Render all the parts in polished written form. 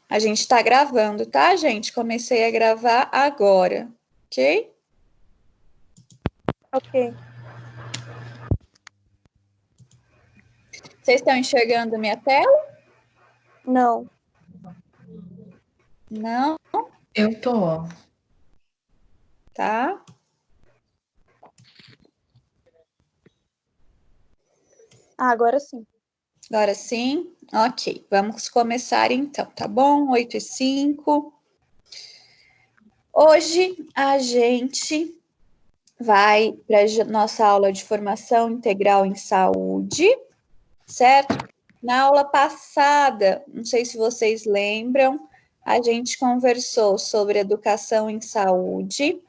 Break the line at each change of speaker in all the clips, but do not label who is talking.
A gente está gravando, tá, gente? Comecei a gravar agora, ok?
Ok.
Vocês estão enxergando minha tela?
Não.
Não,
Eu tô.
tá?
Agora sim.
Agora sim? Ok, vamos começar então, tá bom? 8h05. Hoje a gente vai para a nossa aula de formação integral em saúde, certo? Na aula passada, não sei se vocês lembram, a gente conversou sobre educação em saúde,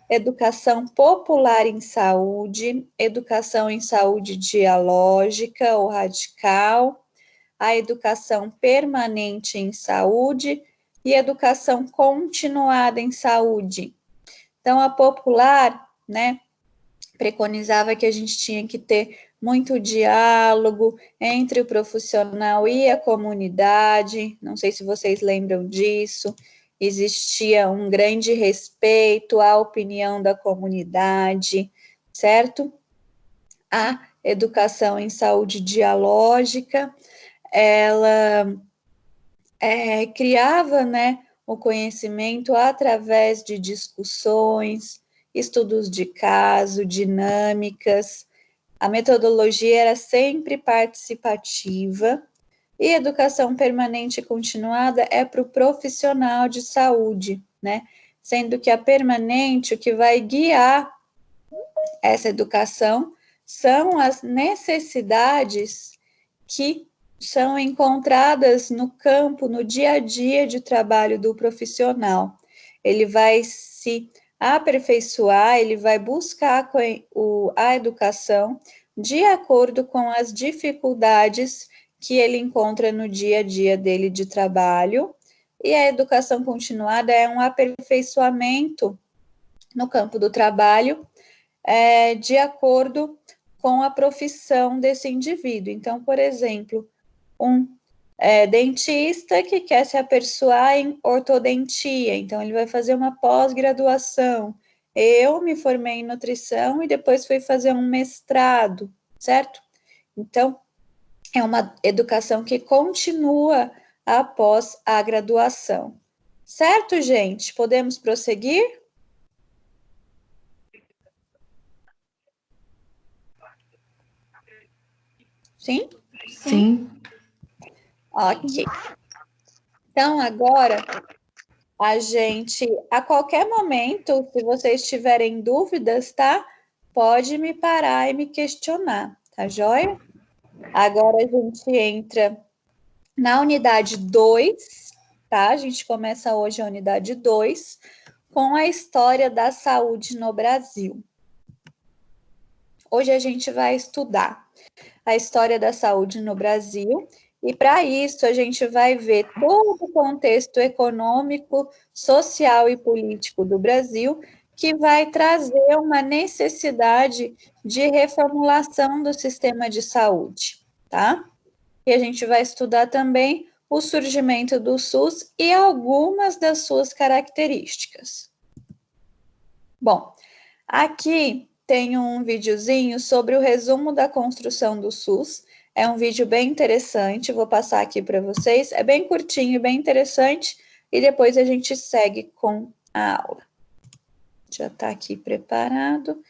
educação popular em saúde, educação em saúde dialógica ou radical, a educação permanente em saúde e educação continuada em saúde. Então, a popular, né, preconizava que a gente tinha que ter muito diálogo entre o profissional e a comunidade. Não sei se vocês lembram disso. Existia um grande respeito à opinião da comunidade, certo? A educação em saúde dialógica, ela criava, né, o conhecimento através de discussões, estudos de caso, dinâmicas. A metodologia era sempre participativa e educação permanente e continuada é para o profissional de saúde, né? Sendo que a permanente, o que vai guiar essa educação são as necessidades que são encontradas no campo, no dia a dia de trabalho do profissional. Ele vai se aperfeiçoar, ele vai buscar a educação de acordo com as dificuldades que ele encontra no dia a dia dele de trabalho. E a educação continuada é um aperfeiçoamento no campo do trabalho, de acordo com a profissão desse indivíduo. Então, por exemplo, um dentista que quer se aperfeiçoar em ortodontia, então ele vai fazer uma pós-graduação. Eu me formei em nutrição e depois fui fazer um mestrado, certo? Então, é uma educação que continua após a graduação. Certo, gente? Podemos prosseguir? Sim?
Sim.
Ok. Então, agora, a qualquer momento, se vocês tiverem dúvidas, tá? Pode me parar e me questionar, tá joia? Agora a gente entra na unidade 2, tá? A gente começa hoje a unidade 2 com a história da saúde no Brasil. Hoje a gente vai estudar a história da saúde no Brasil. E para isso, a gente vai ver todo o contexto econômico, social e político do Brasil, que vai trazer uma necessidade de reformulação do sistema de saúde, tá? E a gente vai estudar também o surgimento do SUS e algumas das suas características. Bom, aqui tem um videozinho sobre o resumo da construção do SUS. É um vídeo bem interessante, vou passar aqui para vocês. É bem curtinho e bem interessante, e depois a gente segue com a aula. Já está aqui preparado.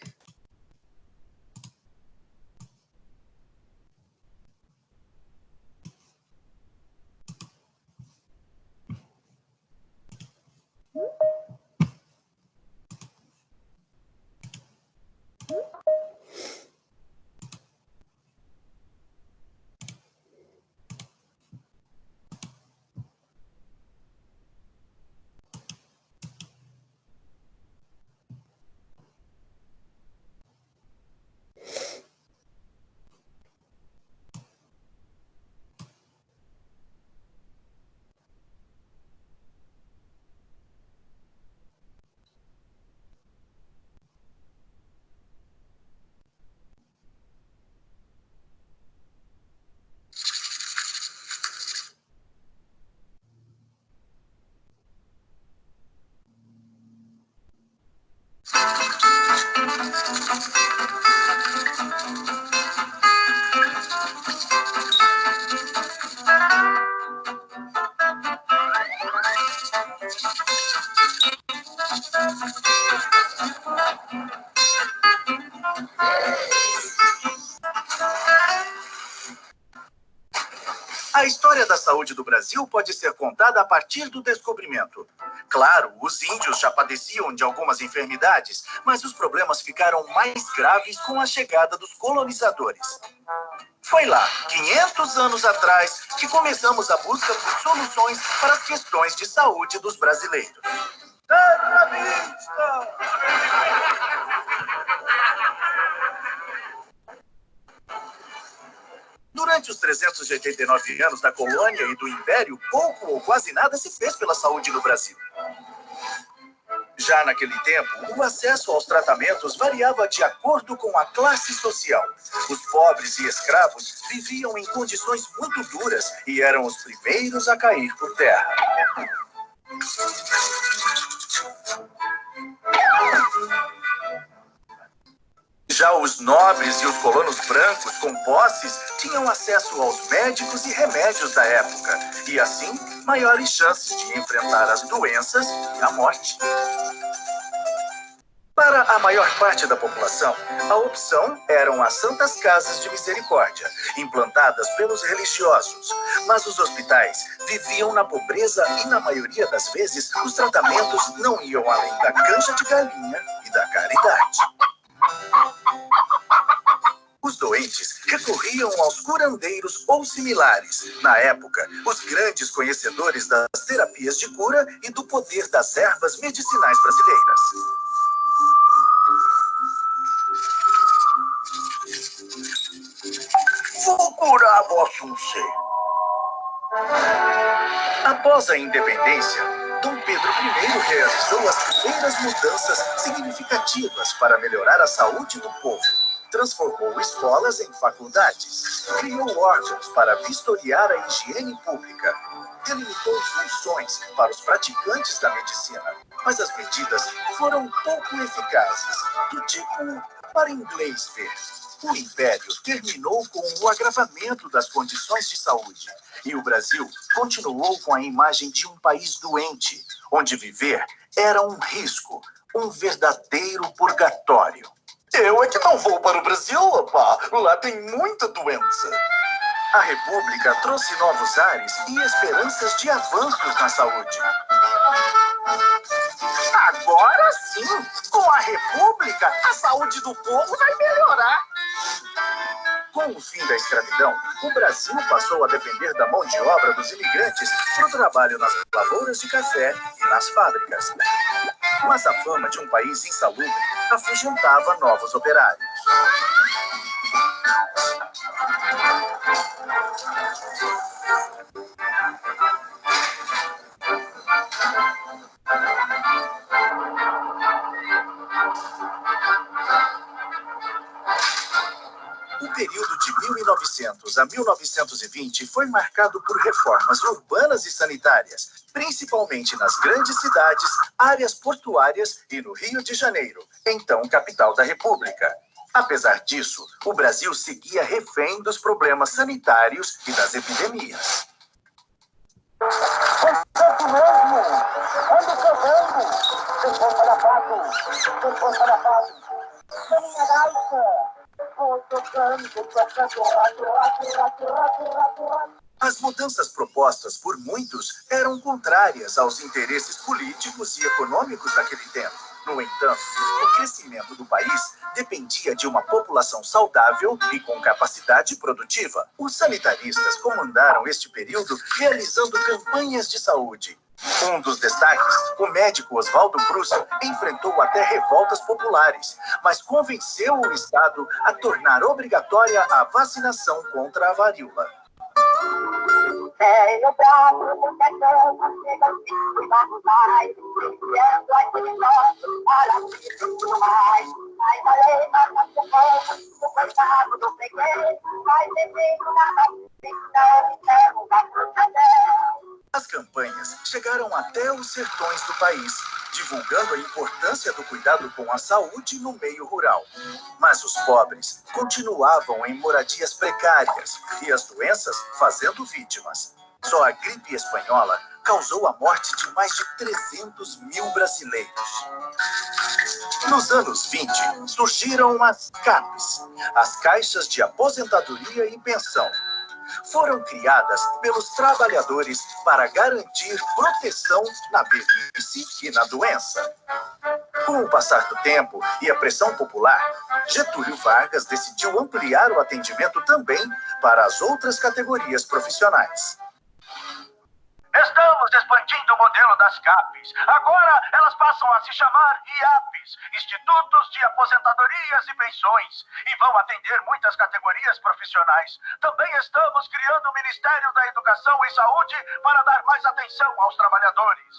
saúde do Brasil pode ser contada a partir do descobrimento. Claro, os índios já padeciam de algumas enfermidades, mas os problemas ficaram mais graves com a chegada dos colonizadores. Foi lá, 500 anos atrás, que começamos a busca por soluções para as questões de saúde dos brasileiros. Terra vista! Durante os 389 anos da colônia e do império, pouco ou quase nada se fez pela saúde no Brasil. Já naquele tempo, o acesso aos tratamentos variava de acordo com a classe social. Os pobres e escravos viviam em condições muito duras e eram os primeiros a cair por terra. Já os nobres e os colonos brancos com posses tinham acesso aos médicos e remédios da época, e assim, maiores chances de enfrentar as doenças e a morte. Para a maior parte da população, a opção eram as Santas Casas de Misericórdia, implantadas pelos religiosos. Mas os hospitais viviam na pobreza e, na maioria das vezes, os tratamentos não iam além da canja de galinha e da caridade. Os doentes recorriam aos curandeiros ou similares. Na época, os grandes conhecedores das terapias de cura e do poder das ervas medicinais brasileiras. Vou curar vosso ser. Após a independência, Dom Pedro I realizou as primeiras mudanças significativas para melhorar a saúde do povo. Transformou escolas em faculdades, criou órgãos para vistoriar a higiene pública, delimitou funções para os praticantes da medicina. Mas as medidas foram pouco eficazes, do tipo para inglês ver. O Império terminou com o agravamento das condições de saúde. E o Brasil continuou com a imagem de um país doente, onde viver era um risco, um verdadeiro purgatório. Eu é que não vou para o Brasil, opá. Lá tem muita doença. A República trouxe novos ares e esperanças de avanços na saúde. Agora sim, com a República, a saúde do povo vai melhorar. Com o fim da escravidão, o Brasil passou a depender da mão de obra dos imigrantes para o trabalho nas lavouras de café e nas fábricas. Mas a fama de um país insalubre afugentava novos operários. O período de 1900 a 1920 foi marcado por reformas urbanas e sanitárias, principalmente nas grandes cidades, áreas portuárias e no Rio de Janeiro, então capital da República. Apesar disso, o Brasil seguia refém dos problemas sanitários e das epidemias. As mudanças propostas por muitos eram contrárias aos interesses políticos e econômicos daquele tempo. No entanto, o crescimento do país dependia de uma população saudável e com capacidade produtiva. Os sanitaristas comandaram este período realizando campanhas de saúde. Um dos destaques, o médico Oswaldo Cruz, enfrentou até revoltas populares, mas convenceu o Estado a tornar obrigatória a vacinação contra a varíola.
Tenho braço proteção, chega ao pico e vai mais, enviando aquele nosso para si tudo mais. Mas a lei mata seu povo, o coitado do freguês, vai devendo na vacina, então vai proteger.
As campanhas chegaram até os sertões do país, divulgando a importância do cuidado com a saúde no meio rural. Mas os pobres continuavam em moradias precárias e as doenças fazendo vítimas. Só a gripe espanhola causou a morte de mais de 300 mil brasileiros. Nos anos 20, surgiram as CAPs, as Caixas de Aposentadoria e Pensão. foram criadas pelos trabalhadores para garantir proteção na velhice e na doença. Com o passar do tempo e a pressão popular, Getúlio Vargas decidiu ampliar o atendimento também para as outras categorias profissionais.
Estamos expandindo o modelo das CAPES. Agora elas passam a se chamar IAPs, Institutos de Aposentadorias e Pensões, e vão atender muitas categorias profissionais. Também estamos criando o Ministério da Educação e Saúde para dar mais atenção aos trabalhadores.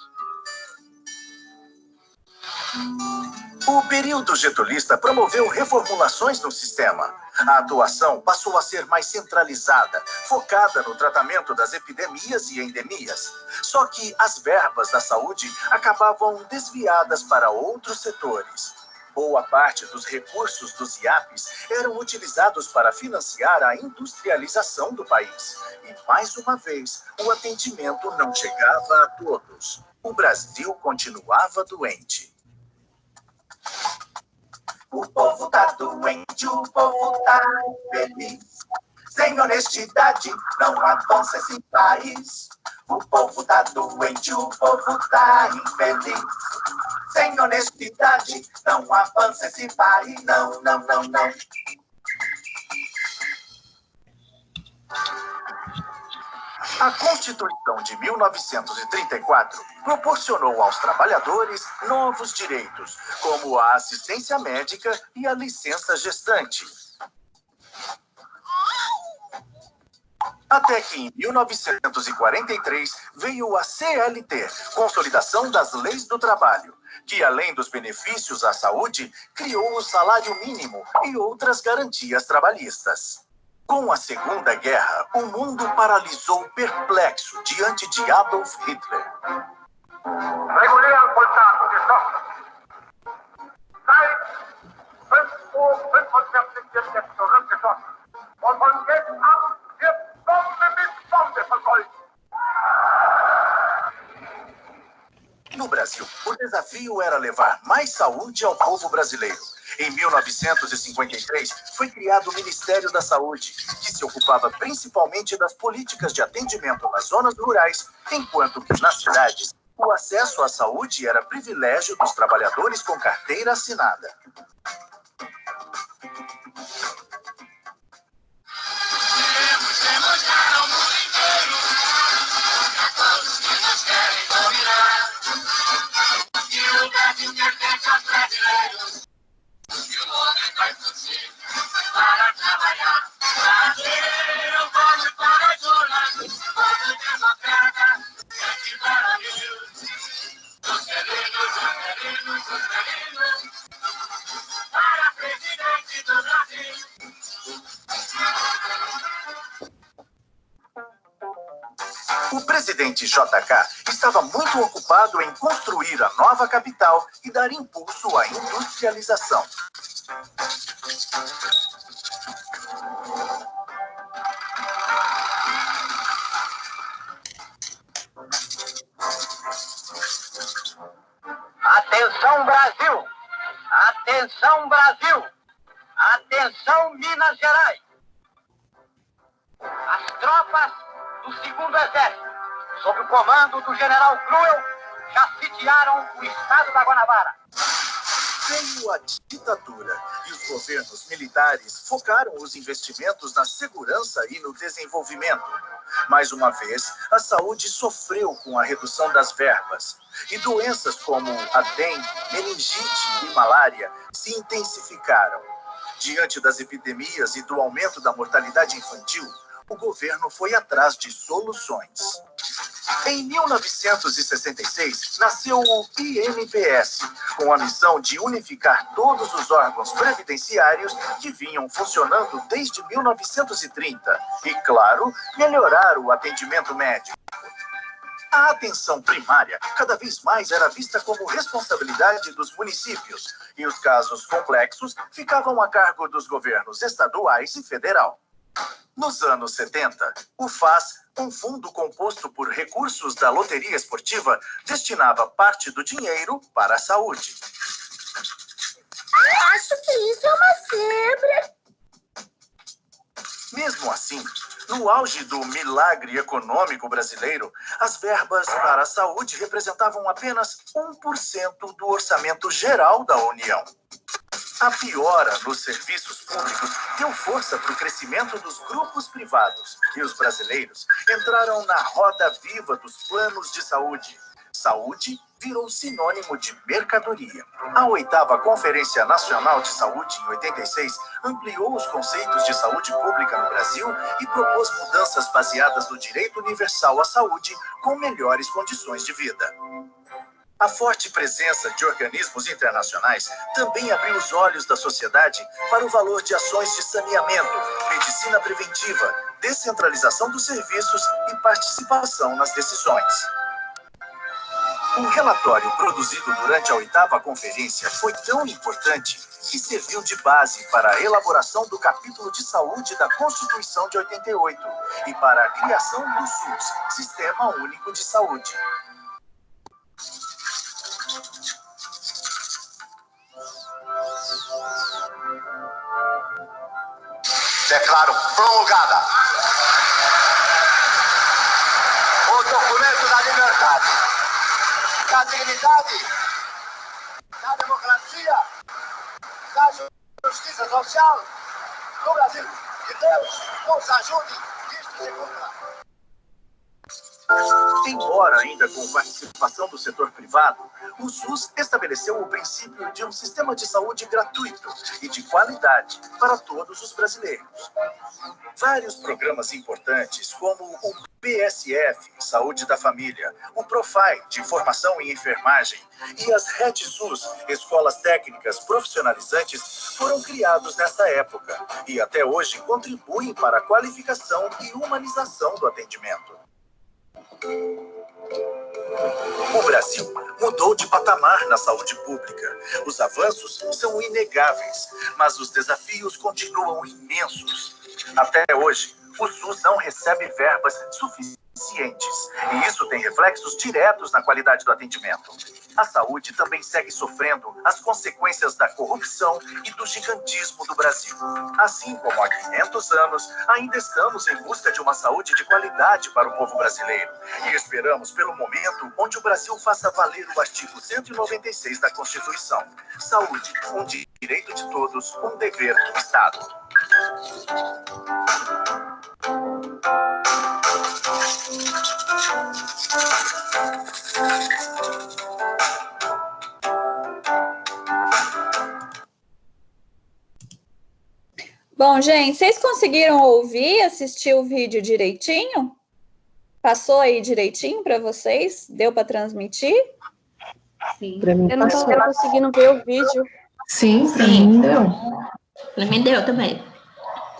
O período getulista promoveu reformulações no sistema. A atuação passou a ser mais centralizada, focada no tratamento das epidemias e endemias. Só que as verbas da saúde acabavam desviadas para outros setores. Boa parte dos recursos dos IAPs eram utilizados para financiar a industrialização do país. E, mais uma vez, o atendimento não chegava a todos. O Brasil continuava doente.
O povo tá doente, o povo tá infeliz. Sem honestidade não avança esse país. O povo tá doente, o povo tá infeliz. Sem honestidade não avança esse país. Não, não, não, não.
A Constituição de 1934 proporcionou aos trabalhadores novos direitos, como a assistência médica e a licença gestante. Até que em 1943 veio a CLT, Consolidação das Leis do Trabalho, que além dos benefícios à saúde, criou o salário mínimo e outras garantias trabalhistas. Com a Segunda Guerra, o mundo paralisou perplexo diante de Adolf Hitler.
Regulieren Vollzeit und geschlossen. Seit 5:45 wird jetzt zurückgeschossen. Und von jetzt ab wird Bombe mit Bombe verfolgt.
No Brasil, o desafio era levar mais saúde ao povo brasileiro. Em 1953, foi criado o Ministério da Saúde, que se ocupava principalmente das políticas de atendimento nas zonas rurais, enquanto que nas cidades, o acesso à saúde era privilégio dos trabalhadores com carteira assinada. O presidente JK estava muito ocupado em construir a nova capital e dar impulso à industrialização.
Atenção, Brasil! Atenção, Brasil! Atenção, Minas Gerais! As tropas do 2º Exército, sob o comando do general Cruel, já sitiaram o estado da Guanabara.
Veio a ditadura e os governos militares focaram os investimentos na segurança e no desenvolvimento. Mais uma vez, a saúde sofreu com a redução das verbas e doenças como a dengue, meningite e malária se intensificaram. Diante das epidemias e do aumento da mortalidade infantil, o governo foi atrás de soluções. Em 1966, nasceu o INPS, com a missão de unificar todos os órgãos previdenciários que vinham funcionando desde 1930 e, claro, melhorar o atendimento médico. A atenção primária cada vez mais era vista como responsabilidade dos municípios e os casos complexos ficavam a cargo dos governos estaduais e federal. Nos anos 70, o FAS, um fundo composto por recursos da loteria esportiva, destinava parte do dinheiro para a saúde.
Acho que isso é uma zebra.
Mesmo assim, No auge do milagre econômico brasileiro, as verbas para a saúde representavam apenas 1% do orçamento geral da União. A piora nos serviços públicos deu força para o crescimento dos grupos privados e os brasileiros entraram na roda viva dos planos de saúde. Saúde virou sinônimo de mercadoria. A 8ª Conferência Nacional de Saúde, em 86, ampliou os conceitos de saúde pública no Brasil e propôs mudanças baseadas no direito universal à saúde com melhores condições de vida. A forte presença de organismos internacionais também abriu os olhos da sociedade para o valor de ações de saneamento, medicina preventiva, descentralização dos serviços e participação nas decisões. Um relatório produzido durante a 8ª Conferência foi tão importante que serviu de base para a elaboração do capítulo de saúde da Constituição de 88 e para a criação do SUS, Sistema Único de Saúde.
Declaro promulgada o documento da liberdade, da dignidade, da democracia, da justiça social no Brasil. Que Deus nos ajude nisto se cumpra.
Embora ainda com participação do setor privado, o SUS estabeleceu o princípio de um sistema de saúde gratuito e de qualidade para todos os brasileiros. Vários programas importantes, como o PSF, Saúde da Família, o Profai, de Formação em Enfermagem, e as RedSUS, Escolas Técnicas Profissionalizantes, foram criados nessa época e até hoje contribuem para a qualificação e humanização do atendimento. O Brasil mudou de patamar na saúde pública. Os avanços são inegáveis, mas os desafios continuam imensos. Até hoje, o SUS não recebe verbas suficientes, e isso tem reflexos diretos na qualidade do atendimento. A saúde também segue sofrendo as consequências da corrupção e do gigantismo do Brasil. Assim como há 500 anos, ainda estamos em busca de uma saúde de qualidade para o povo brasileiro. E esperamos pelo momento onde o Brasil faça valer o artigo 196 da Constituição. Saúde, um direito de todos, um dever do Estado.
Bom, gente, vocês conseguiram ouvir, assistir o vídeo direitinho? Passou aí direitinho para vocês? Deu para transmitir?
Sim.
Eu não tô conseguindo ver o vídeo.
Sim, pra mim deu.
Pra mim deu também.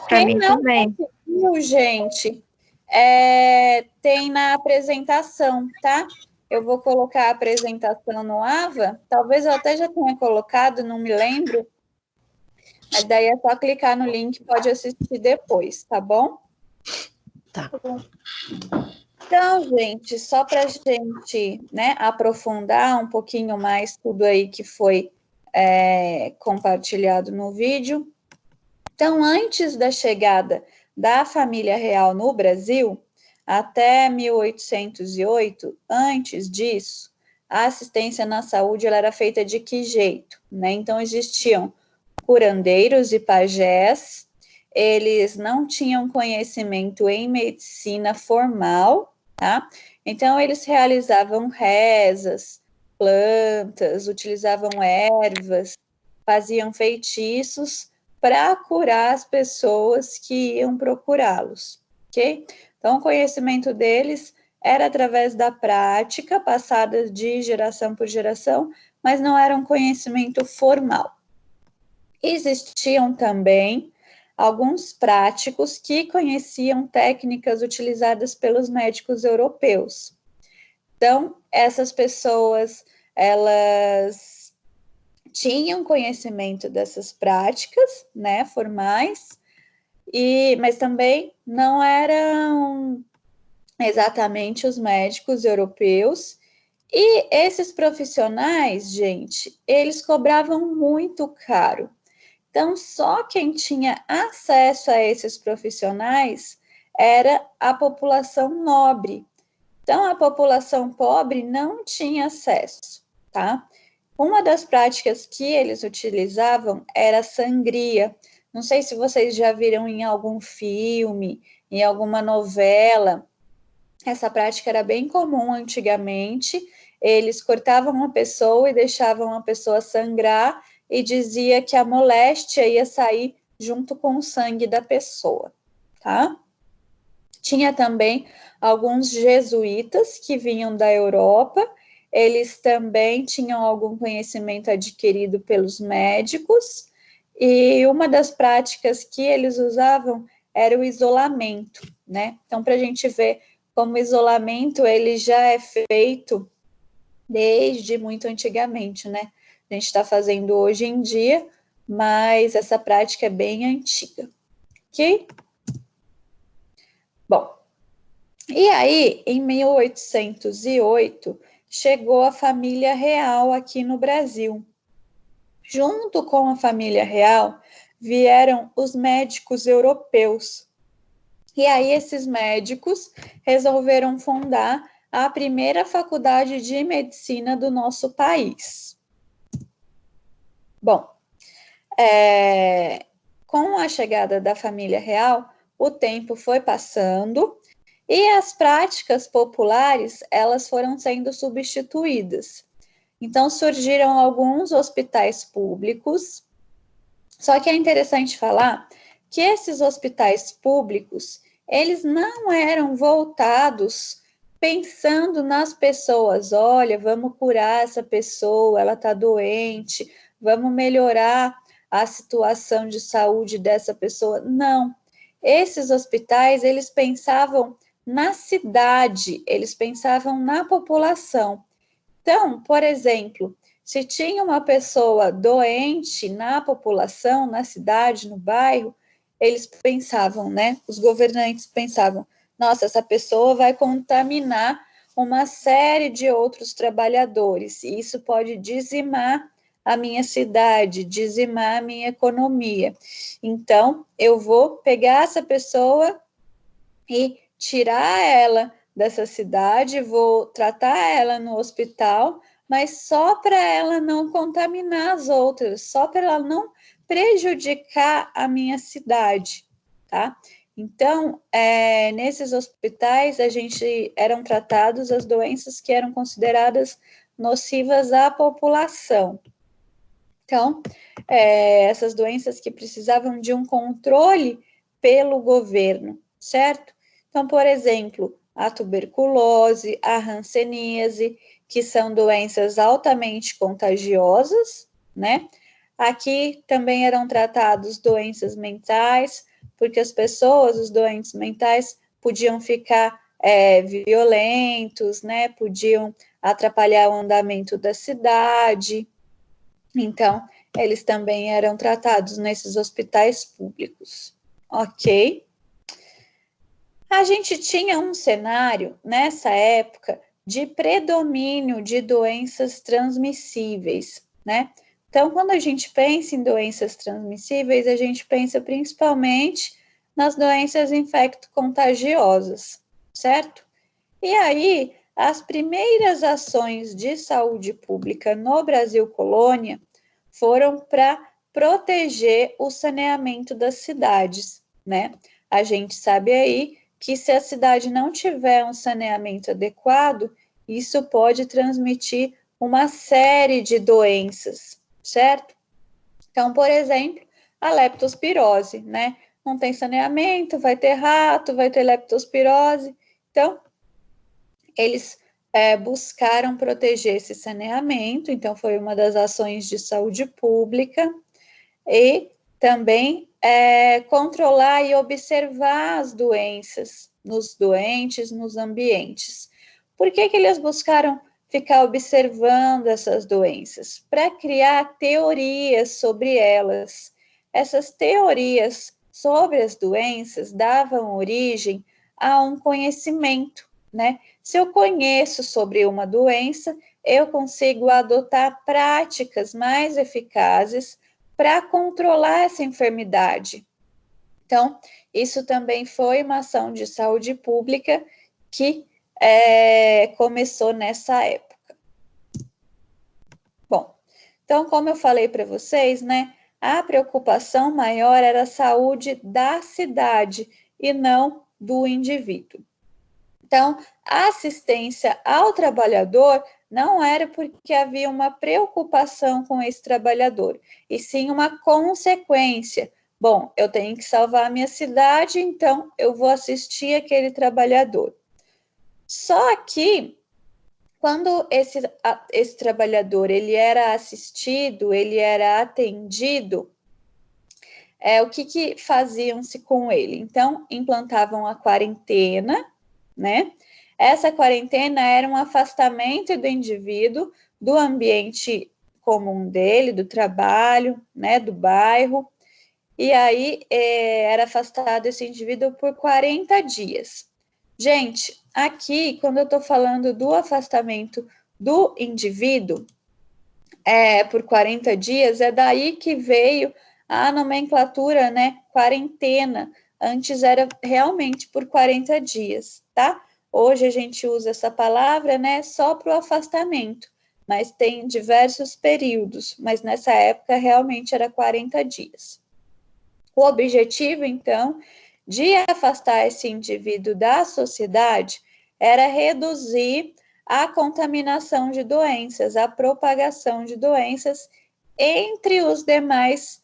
Pra mim
não
também.
conseguiu, gente, tem na apresentação, tá? Eu vou colocar a apresentação no AVA. Talvez eu até já tenha colocado, não me lembro. Mas daí é só clicar no link, pode assistir depois, tá bom?
Tá.
Então, gente, só para a gente, né, aprofundar um pouquinho mais tudo aí que foi compartilhado no vídeo. Então, antes da chegada da família real no Brasil, até 1808, antes disso, a assistência na saúde ela era feita de que jeito, né? Então, existiam curandeiros e pajés, eles não tinham conhecimento em medicina formal, tá? Então, eles realizavam rezas, plantas, utilizavam ervas, faziam feitiços para curar as pessoas que iam procurá-los, ok? Então, o conhecimento deles era através da prática, passada de geração por geração, mas não era um conhecimento formal. Existiam também alguns práticos que conheciam técnicas utilizadas pelos médicos europeus. Então, essas pessoas, elas tinham conhecimento dessas práticas, né, formais, mas também não eram exatamente os médicos europeus. E esses profissionais, gente, eles cobravam muito caro. Então, só quem tinha acesso a esses profissionais era a população nobre. Então, a população pobre não tinha acesso, tá? Uma das práticas que eles utilizavam era a sangria. Não sei se vocês já viram em algum filme, em alguma novela. Essa prática era bem comum antigamente. Eles cortavam uma pessoa e deixavam a pessoa sangrar e dizia que a moléstia ia sair junto com o sangue da pessoa, tá? Tinha também alguns jesuítas que vinham da Europa. Eles também tinham algum conhecimento adquirido pelos médicos, e uma das práticas que eles usavam era o isolamento, né? Então, para a gente ver como o isolamento ele já é feito desde muito antigamente, né? A gente está fazendo hoje em dia, mas essa prática é bem antiga, ok? Bom, e aí, em 1808, chegou a família real aqui no Brasil. Junto com a família real, vieram os médicos europeus. E aí, esses médicos resolveram fundar a primeira faculdade de medicina do nosso país. Bom, com a chegada da família real, o tempo foi passando e as práticas populares, elas foram sendo substituídas. Então, surgiram alguns hospitais públicos, só que é interessante falar que esses hospitais públicos, eles não eram voltados pensando nas pessoas. Olha, vamos curar essa pessoa, ela está doente, vamos melhorar a situação de saúde dessa pessoa. Não. Esses hospitais, eles pensavam na cidade, eles pensavam na população. Então, por exemplo, se tinha uma pessoa doente na população, na cidade, no bairro, eles pensavam, né? Os governantes pensavam, nossa, essa pessoa vai contaminar uma série de outros trabalhadores, e isso pode dizimar a minha cidade, dizimar a minha economia. Então, eu vou pegar essa pessoa e tirar ela dessa cidade, vou tratar ela no hospital, mas só para ela não contaminar as outras, só para ela não prejudicar a minha cidade, tá? Então, nesses hospitais, eram tratados as doenças que eram consideradas nocivas à população. Então, essas doenças que precisavam de um controle pelo governo, certo? Então, por exemplo, a tuberculose, a hanseníase, que são doenças altamente contagiosas, né? Aqui também eram tratados doenças mentais, porque as pessoas, os doentes mentais, podiam ficar violentos, né? Podiam atrapalhar o andamento da cidade. Então, eles também eram tratados nesses hospitais públicos, ok? A gente tinha um cenário, nessa época, de predomínio de doenças transmissíveis, né? Então, quando a gente pensa em doenças transmissíveis, a gente pensa principalmente nas doenças infecto-contagiosas, certo? E aí, as primeiras ações de saúde pública no Brasil colônia foram para proteger o saneamento das cidades, né? A gente sabe aí que se a cidade não tiver um saneamento adequado, isso pode transmitir uma série de doenças, certo? Então, por exemplo, a leptospirose, né? Não tem saneamento, vai ter rato, vai ter leptospirose. Então, eles buscaram proteger esse saneamento, então foi uma das ações de saúde pública, e também controlar e observar as doenças nos doentes, nos ambientes. Por que eles buscaram ficar observando essas doenças? Para criar teorias sobre elas. Essas teorias sobre as doenças davam origem a um conhecimento, né? Se eu conheço sobre uma doença, eu consigo adotar práticas mais eficazes para controlar essa enfermidade. Então, isso também foi uma ação de saúde pública que começou nessa época. Bom, então, como eu falei para vocês, né, a preocupação maior era a saúde da cidade e não do indivíduo. Então, a assistência ao trabalhador não era porque havia uma preocupação com esse trabalhador, e sim uma consequência. Bom, eu tenho que salvar a minha cidade, então eu vou assistir aquele trabalhador. Só que, quando esse trabalhador ele era assistido, ele era atendido, o que faziam-se com ele? Então, implantavam a quarentena, né? Essa quarentena era um afastamento do indivíduo do ambiente comum dele, do trabalho, né, do bairro, e aí era afastado esse indivíduo por 40 dias. Gente, aqui, quando eu estou falando do afastamento do indivíduo por 40 dias, é daí que veio a nomenclatura, né, quarentena. Antes era realmente por 40 dias, tá? Hoje a gente usa essa palavra, né, só para o afastamento, mas tem diversos períodos, mas nessa época realmente era 40 dias. O objetivo, então, de afastar esse indivíduo da sociedade era reduzir a contaminação de doenças, a propagação de doenças entre os demais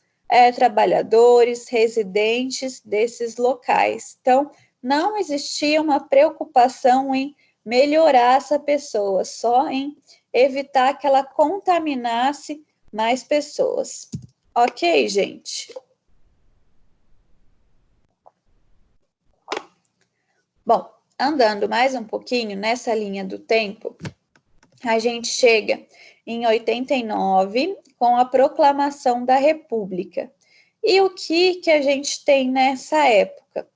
trabalhadores, residentes desses locais. Então, não existia uma preocupação em melhorar essa pessoa, só em evitar que ela contaminasse mais pessoas. Ok, gente? Bom, andando mais um pouquinho nessa linha do tempo, a gente chega em 89 com a proclamação da República. E o que a gente tem nessa época?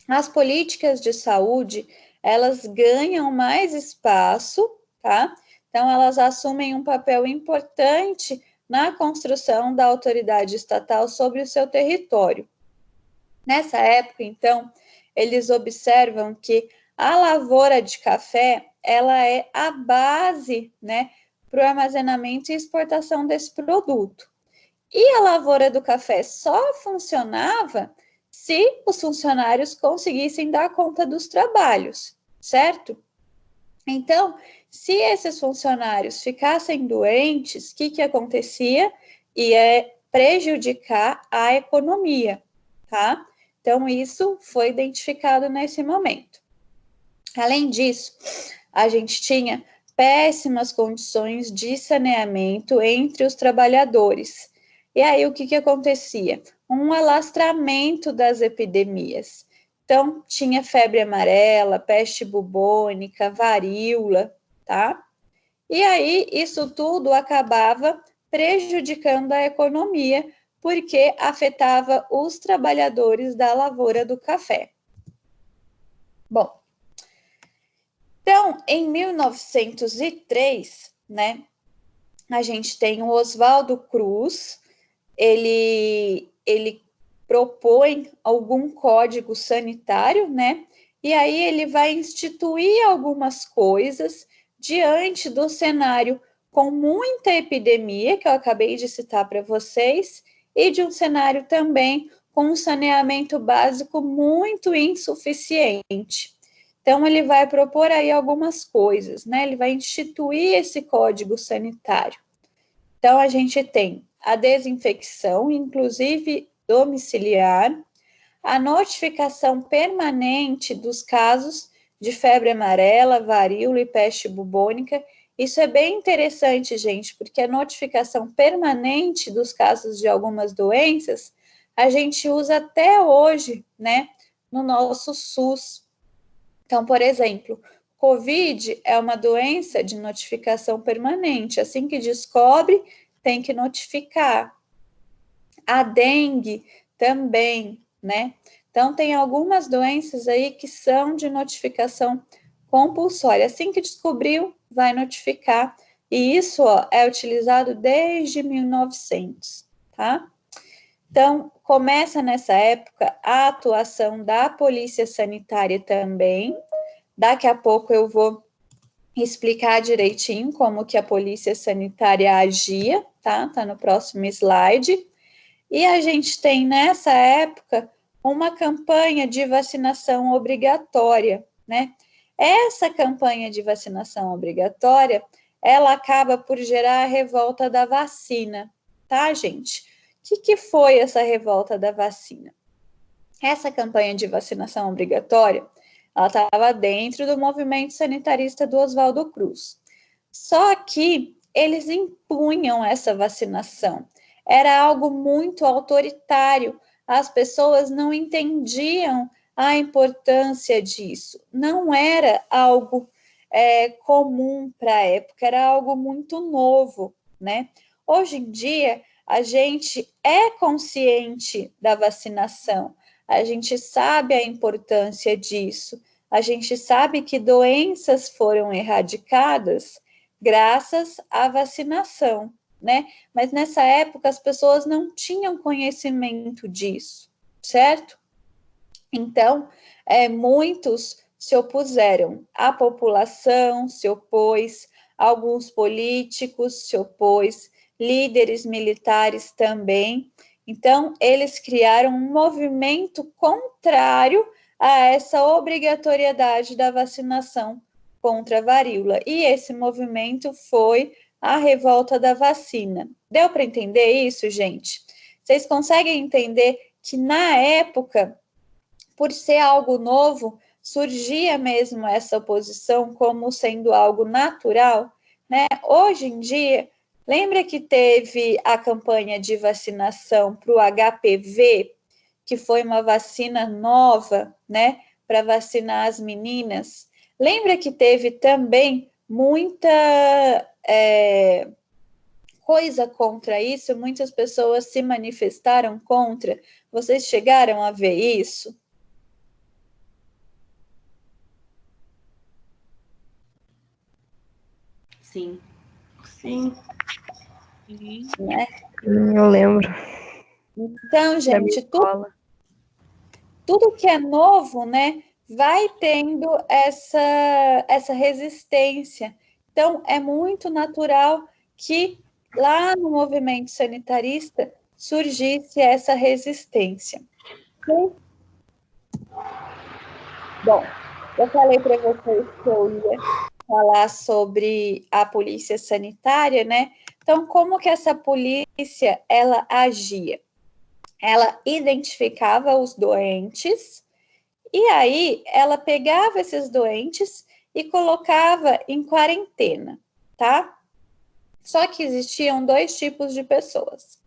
As políticas de saúde, elas ganham mais espaço, tá? Então, elas assumem um papel importante na construção da autoridade estatal sobre o seu território. Nessa época, então, eles observam que a lavoura de café, ela é a base, né, para o armazenamento e exportação desse produto. E a lavoura do café só funcionava se os funcionários conseguissem dar conta dos trabalhos, certo? Então, se esses funcionários ficassem doentes, o que acontecia? Ia prejudicar a economia, tá? Então, isso foi identificado nesse momento. Além disso, a gente tinha péssimas condições de saneamento entre os trabalhadores. E aí, o que acontecia? Um alastramento das epidemias. Então, tinha febre amarela, peste bubônica, varíola, tá? E aí, isso tudo acabava prejudicando a economia, porque afetava os trabalhadores da lavoura do café. Bom, então, em 1903, né, a gente tem o Oswaldo Cruz, ele propõe algum código sanitário, né, e aí ele vai instituir algumas coisas diante do cenário com muita epidemia, que eu acabei de citar para vocês, e de um cenário também com um saneamento básico muito insuficiente. Então, ele vai propor aí algumas coisas, né? Ele vai instituir esse código sanitário. Então, a gente tem a desinfecção, inclusive domiciliar, a notificação permanente dos casos de febre amarela, varíola e peste bubônica. Isso é bem interessante, gente, porque a notificação permanente dos casos de algumas doenças, a gente usa até hoje, né, no nosso SUS. Então, por exemplo, COVID é uma doença de notificação permanente. Assim que descobre, tem que notificar. A dengue também, né? Então, tem algumas doenças aí que são de notificação compulsória. Assim que descobriu, vai notificar. E isso, ó, é utilizado desde 1900, tá? Então, começa nessa época a atuação da polícia sanitária também. Daqui a pouco eu vou explicar direitinho como que a polícia sanitária agia, tá? Tá no próximo slide. E a gente tem nessa época uma campanha de vacinação obrigatória, né? Essa campanha de vacinação obrigatória, ela acaba por gerar a revolta da vacina, tá, gente? O que foi essa revolta da vacina? Essa campanha de vacinação obrigatória, ela estava dentro do movimento sanitarista do Oswaldo Cruz. Só que eles impunham essa vacinação. Era algo muito autoritário. As pessoas não entendiam a importância disso. Não era algo comum para a época, era algo muito novo, né? Hoje em dia, a gente é consciente da vacinação, a gente sabe a importância disso, a gente sabe que doenças foram erradicadas graças à vacinação, né? Mas nessa época as pessoas não tinham conhecimento disso, certo? Então, muitos se opuseram, a população se opôs, alguns políticos se opôs, líderes militares também. Então, eles criaram um movimento contrário a essa obrigatoriedade da vacinação contra a varíola. E esse movimento foi a revolta da vacina. Deu para entender isso, gente? Vocês conseguem entender que na época, por ser algo novo, surgia mesmo essa oposição como sendo algo natural, né? Hoje em dia, lembra que teve a campanha de vacinação para o HPV, que foi uma vacina nova, né, para vacinar as meninas? Lembra que teve também muita coisa contra isso? Muitas pessoas se manifestaram contra. Vocês chegaram a ver isso?
Sim.
Sim.
Né?
Eu lembro.
Então, gente, tudo que é novo, né, vai tendo essa resistência. Então, é muito natural que lá no movimento sanitarista surgisse essa resistência. Bom, eu falei para vocês que eu ia falar sobre a polícia sanitária, né? Então, como que essa polícia, ela agia? Ela identificava os doentes e aí ela pegava esses doentes e colocava em quarentena, tá? Só que existiam dois tipos de pessoas.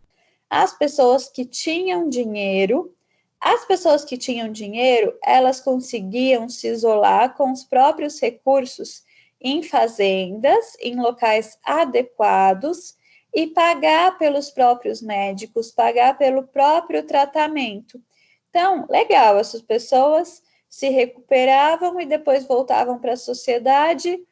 As pessoas que tinham dinheiro. As pessoas que tinham dinheiro, elas conseguiam se isolar com os próprios recursos em fazendas, em locais adequados e pagar pelos próprios médicos, pagar pelo próprio tratamento. Então, legal, essas pessoas se recuperavam e depois voltavam para a sociedade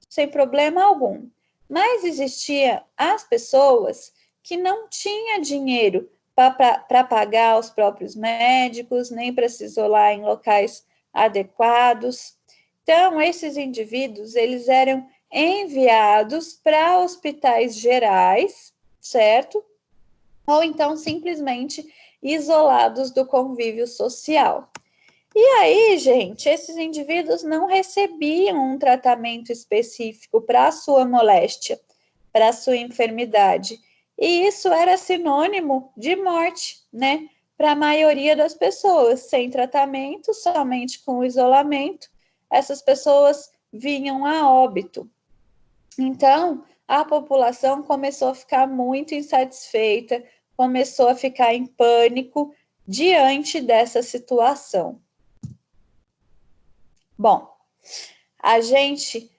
sem problema algum. Mas existiam as pessoas que não tinham dinheiro para pagar os próprios médicos, nem para se isolar em locais adequados. Então, esses indivíduos, eles eram enviados para hospitais gerais, certo? Ou então, simplesmente isolados do convívio social. E aí, gente, esses indivíduos não recebiam um tratamento específico para a sua moléstia, para a sua enfermidade. E isso era sinônimo de morte, né? Para a maioria das pessoas, sem tratamento, somente com isolamento, essas pessoas vinham a óbito. Então, a população começou a ficar muito insatisfeita, começou a ficar em pânico diante dessa situação. Bom, a gente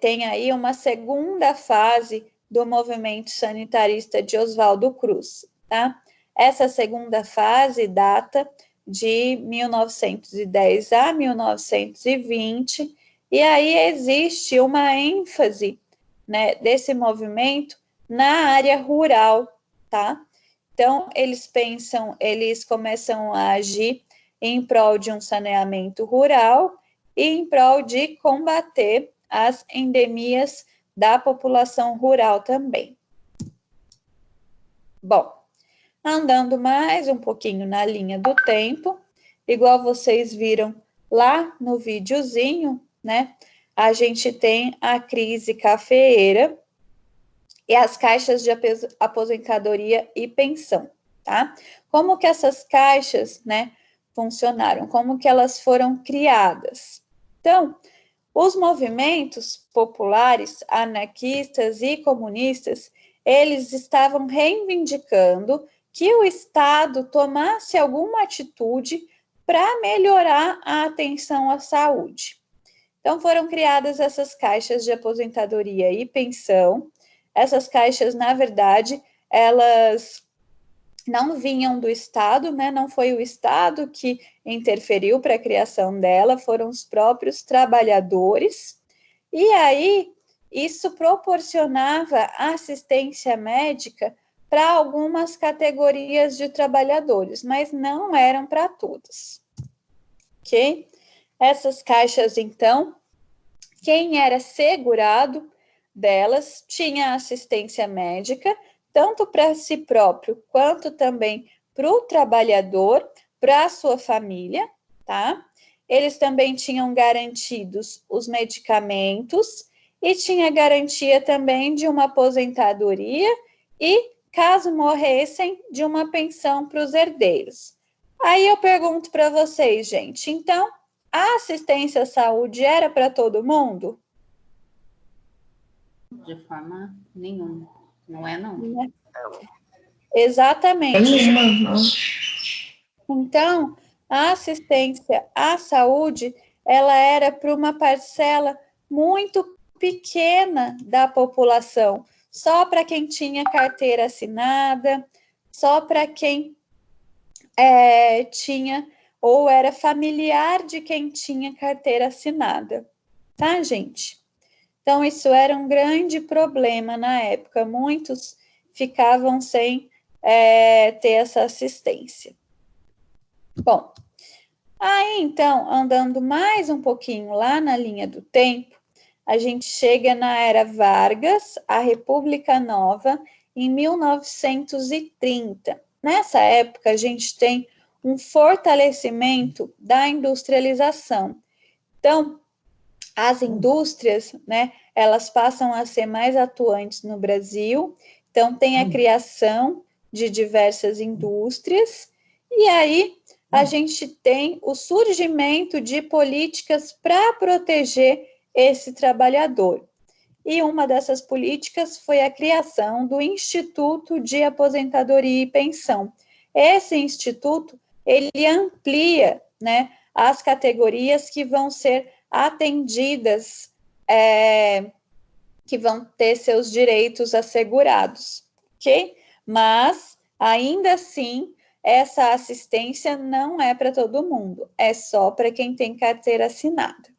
tem aí uma segunda fase do movimento sanitarista de Oswaldo Cruz, tá? Essa segunda fase data de 1910 a 1920, e aí existe uma ênfase, né, desse movimento na área rural, tá? Então, eles começam a agir em prol de um saneamento rural e em prol de combater as endemias da população rural também. Bom, andando mais um pouquinho na linha do tempo, igual vocês viram lá no videozinho, né? A gente tem a crise cafeeira e as caixas de aposentadoria e pensão, tá? Como que essas caixas, né, funcionaram? Como que elas foram criadas? Então, os movimentos populares, anarquistas e comunistas, eles estavam reivindicando que o Estado tomasse alguma atitude para melhorar a atenção à saúde. Então, foram criadas essas caixas de aposentadoria e pensão. Essas caixas, na verdade, elas não vinham do Estado, né? Não foi o Estado que interferiu para a criação dela, foram os próprios trabalhadores. E aí, isso proporcionava assistência médica para algumas categorias de trabalhadores, mas não eram para todas. Ok? Essas caixas, então, quem era segurado delas tinha assistência médica, tanto para si próprio, quanto também para o trabalhador, para a sua família, tá? Eles também tinham garantidos os medicamentos e tinha garantia também de uma aposentadoria e, caso morressem, de uma pensão para os herdeiros. Aí eu pergunto para vocês, gente, então, a assistência à saúde era para todo mundo?
De forma nenhuma. Não é, não.
Exatamente.
Nenhuma, não.
Então, a assistência à saúde, ela era para uma parcela muito pequena da população, só para quem tinha carteira assinada, só para quem tinha ou era familiar de quem tinha carteira assinada, tá, gente? Então, isso era um grande problema na época, muitos ficavam sem ter essa assistência. Bom, aí então, andando mais um pouquinho lá na linha do tempo, a gente chega na Era Vargas, a República Nova, em 1930. Nessa época, a gente tem um fortalecimento da industrialização. Então, as indústrias, né, elas passam a ser mais atuantes no Brasil, então tem a criação de diversas indústrias, e aí a gente tem o surgimento de políticas para proteger esse trabalhador. E uma dessas políticas foi a criação do Instituto de Aposentadoria e Pensão. Esse instituto, ele amplia, né, as categorias que vão ser atendidas, que vão ter seus direitos assegurados, ok? Mas, ainda assim, essa assistência não é para todo mundo, é só para quem tem carteira assinada.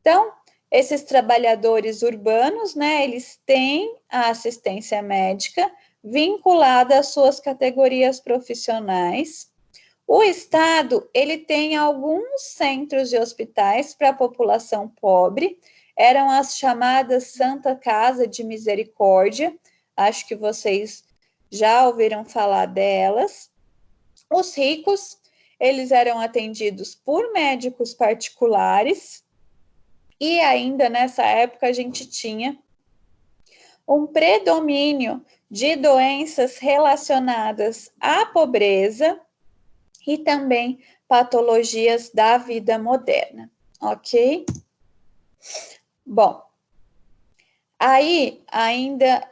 Então, esses trabalhadores urbanos, né, eles têm a assistência médica vinculada às suas categorias profissionais. O Estado, ele tem alguns centros de hospitais para a população pobre, eram as chamadas Santa Casa de Misericórdia, acho que vocês já ouviram falar delas. Os ricos, eles eram atendidos por médicos particulares, e ainda nessa época a gente tinha um predomínio de doenças relacionadas à pobreza e também patologias da vida moderna, ok? Bom, aí ainda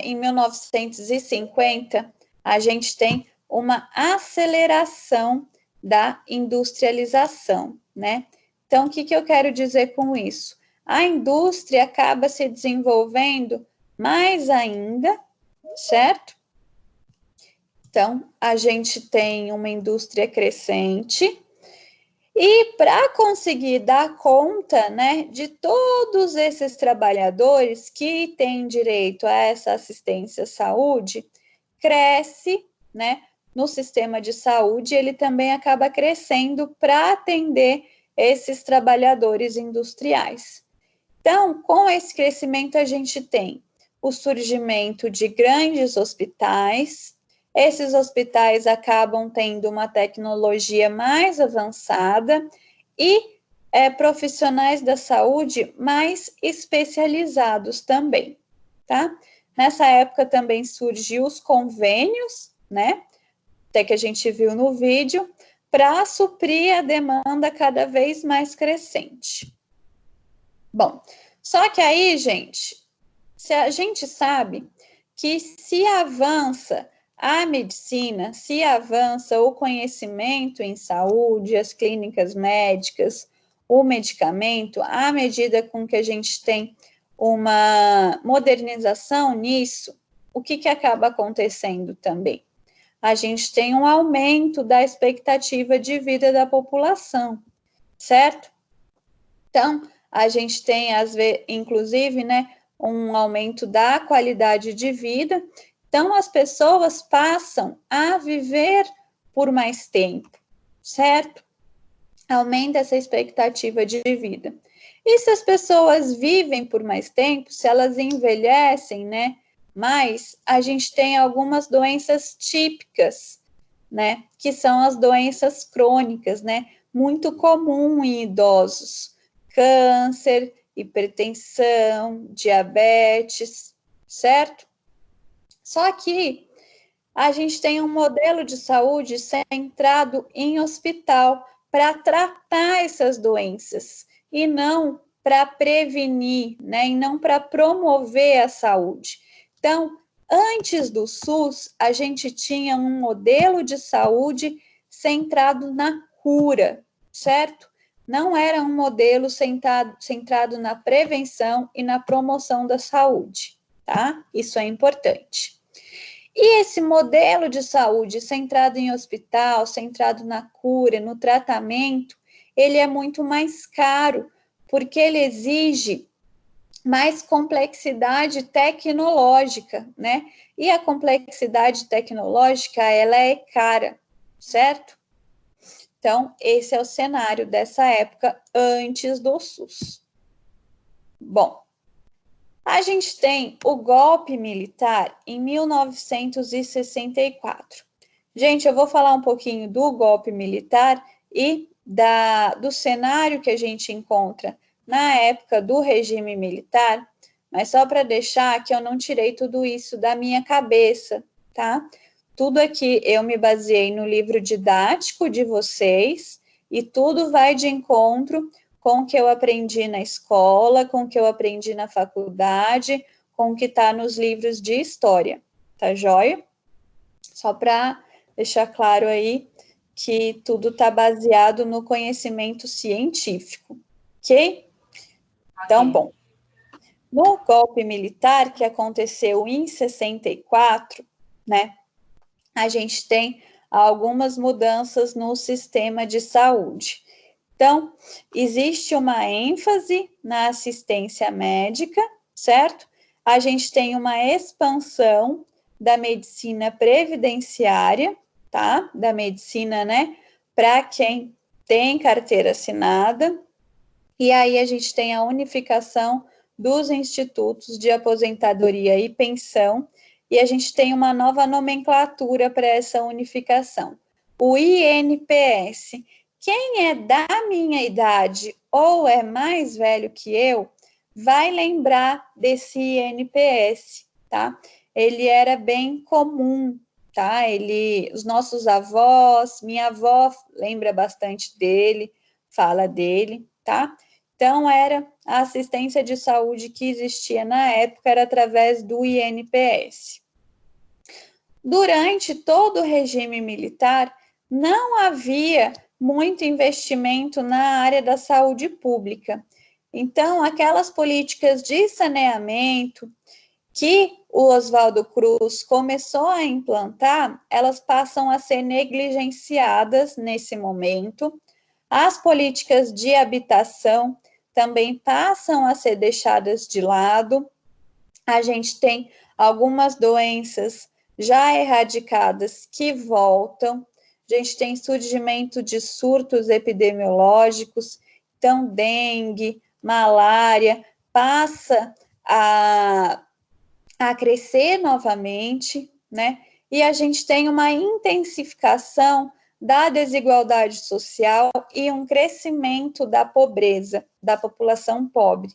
em 1950 a gente tem uma aceleração da industrialização, né? Então, o que eu quero dizer com isso? A indústria acaba se desenvolvendo mais ainda, certo? Então, a gente tem uma indústria crescente e para conseguir dar conta, né, de todos esses trabalhadores que têm direito a essa assistência à saúde, cresce né, no sistema de saúde, ele também acaba crescendo para atender esses trabalhadores industriais. Então, com esse crescimento, a gente tem o surgimento de grandes hospitais. Esses hospitais acabam tendo uma tecnologia mais avançada e profissionais da saúde mais especializados também, tá? Nessa época também surgiu os convênios, né? Até que a gente viu no vídeo, para suprir a demanda cada vez mais crescente. Bom, só que aí, gente, a gente sabe que se avança a medicina, se avança o conhecimento em saúde, as clínicas médicas, o medicamento, à medida com que a gente tem uma modernização nisso, o que acaba acontecendo também? A gente tem um aumento da expectativa de vida da população, certo? Então, a gente tem, inclusive, né, um aumento da qualidade de vida. Então, as pessoas passam a viver por mais tempo, certo? Aumenta essa expectativa de vida. E se as pessoas vivem por mais tempo, se elas envelhecem, né, mais, a gente tem algumas doenças típicas, né, que são as doenças crônicas, né, muito comum em idosos. Câncer, hipertensão, diabetes, certo? Só que a gente tem um modelo de saúde centrado em hospital para tratar essas doenças e não para prevenir, né? E não para promover a saúde. Então, antes do SUS, a gente tinha um modelo de saúde centrado na cura, certo? Não era um modelo centrado na prevenção e na promoção da saúde, tá? Isso é importante. E esse modelo de saúde centrado em hospital, centrado na cura, no tratamento, ele é muito mais caro, porque ele exige mais complexidade tecnológica, né? E a complexidade tecnológica, ela é cara, certo? Então, esse é o cenário dessa época antes do SUS. Bom, a gente tem o golpe militar em 1964. Gente, eu vou falar um pouquinho do golpe militar e do cenário que a gente encontra na época do regime militar, mas só para deixar que eu não tirei tudo isso da minha cabeça, tá? Tudo aqui eu me baseei no livro didático de vocês e tudo vai de encontro com o que eu aprendi na escola, com o que eu aprendi na faculdade, com o que está nos livros de história, tá joia? Só para deixar claro aí que tudo está baseado no conhecimento científico, ok? Então, bom, no golpe militar que aconteceu em 64, né, a gente tem algumas mudanças no sistema de saúde. Então, existe uma ênfase na assistência médica, certo? A gente tem uma expansão da medicina previdenciária, tá? Da medicina, né, para quem tem carteira assinada. E aí a gente tem a unificação dos institutos de aposentadoria e pensão, e a gente tem uma nova nomenclatura para essa unificação, o INPS. Quem é da minha idade ou é mais velho que eu, vai lembrar desse INPS, tá? Ele era bem comum, tá? Os nossos avós, minha avó lembra bastante dele, fala dele, tá? Então, era a assistência de saúde que existia na época, era através do INPS. Durante todo o regime militar, não havia muito investimento na área da saúde pública. Então, aquelas políticas de saneamento que o Oswaldo Cruz começou a implantar, elas passam a ser negligenciadas nesse momento. As políticas de habitação também passam a ser deixadas de lado. A gente tem algumas doenças já erradicadas que voltam. A gente tem surgimento de surtos epidemiológicos, então dengue, malária, passa a crescer novamente, né? E a gente tem uma intensificação da desigualdade social e um crescimento da pobreza, da população pobre.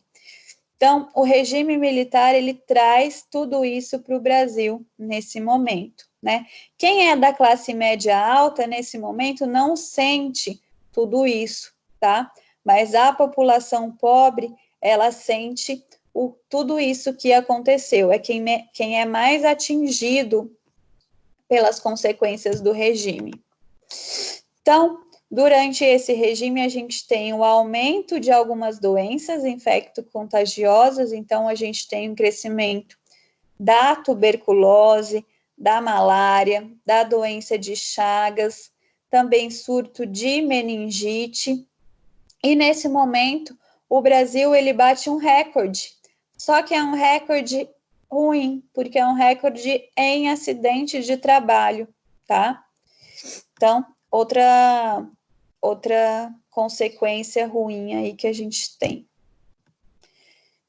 Então, o regime militar, ele traz tudo isso para o Brasil nesse momento, né? Quem é da classe média alta, nesse momento, não sente tudo isso, tá? Mas a população pobre, ela sente tudo isso que aconteceu, é quem é mais atingido pelas consequências do regime. Então, durante esse regime, a gente tem o aumento de algumas doenças infecto-contagiosas, então a gente tem um crescimento da tuberculose, da malária, da doença de Chagas, também surto de meningite, e nesse momento, o Brasil, ele bate um recorde, só que é um recorde ruim, porque é um recorde em acidente de trabalho, tá? Então, outra consequência ruim aí que a gente tem.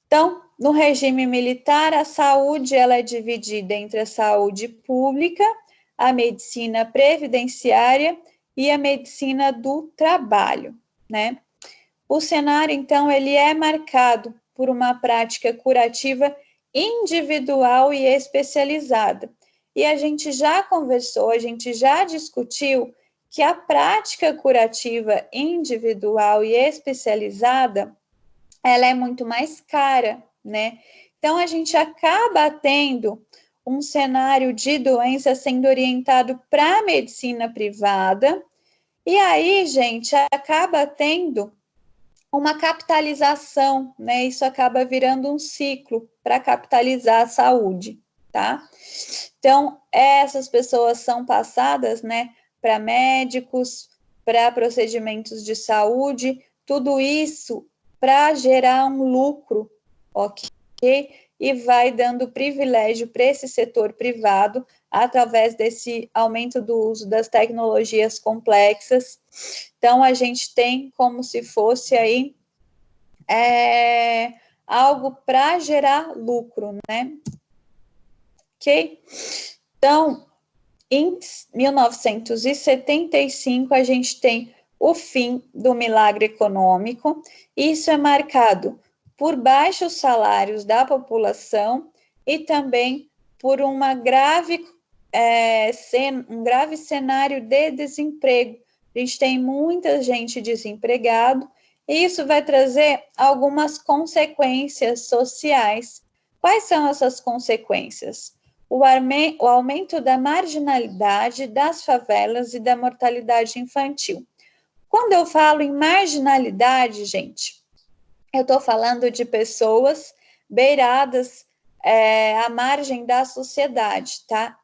Então, no regime militar, a saúde ela é dividida entre a saúde pública, a medicina previdenciária e a medicina do trabalho, né? O cenário, então, ele é marcado por uma prática curativa individual e especializada. E a gente já conversou, a gente já discutiu que a prática curativa individual e especializada, ela é muito mais cara, né? Então, a gente acaba tendo um cenário de doença sendo orientado para a medicina privada, e aí, gente, acaba tendo uma capitalização, né? Isso acaba virando um ciclo para capitalizar a saúde, tá? Então, essas pessoas são passadas, né, para médicos, para procedimentos de saúde, tudo isso para gerar um lucro, ok? E vai dando privilégio para esse setor privado através desse aumento do uso das tecnologias complexas. Então, a gente tem como se fosse aí algo para gerar lucro, né? Ok? Então, em 1975, a gente tem o fim do milagre econômico. Isso é marcado por baixos salários da população e também por um grave cenário de desemprego. A gente tem muita gente desempregada e isso vai trazer algumas consequências sociais. Quais são essas consequências? O aumento da marginalidade, das favelas e da mortalidade infantil. Quando eu falo em marginalidade, gente, eu estou falando de pessoas beiradas à margem da sociedade, tá?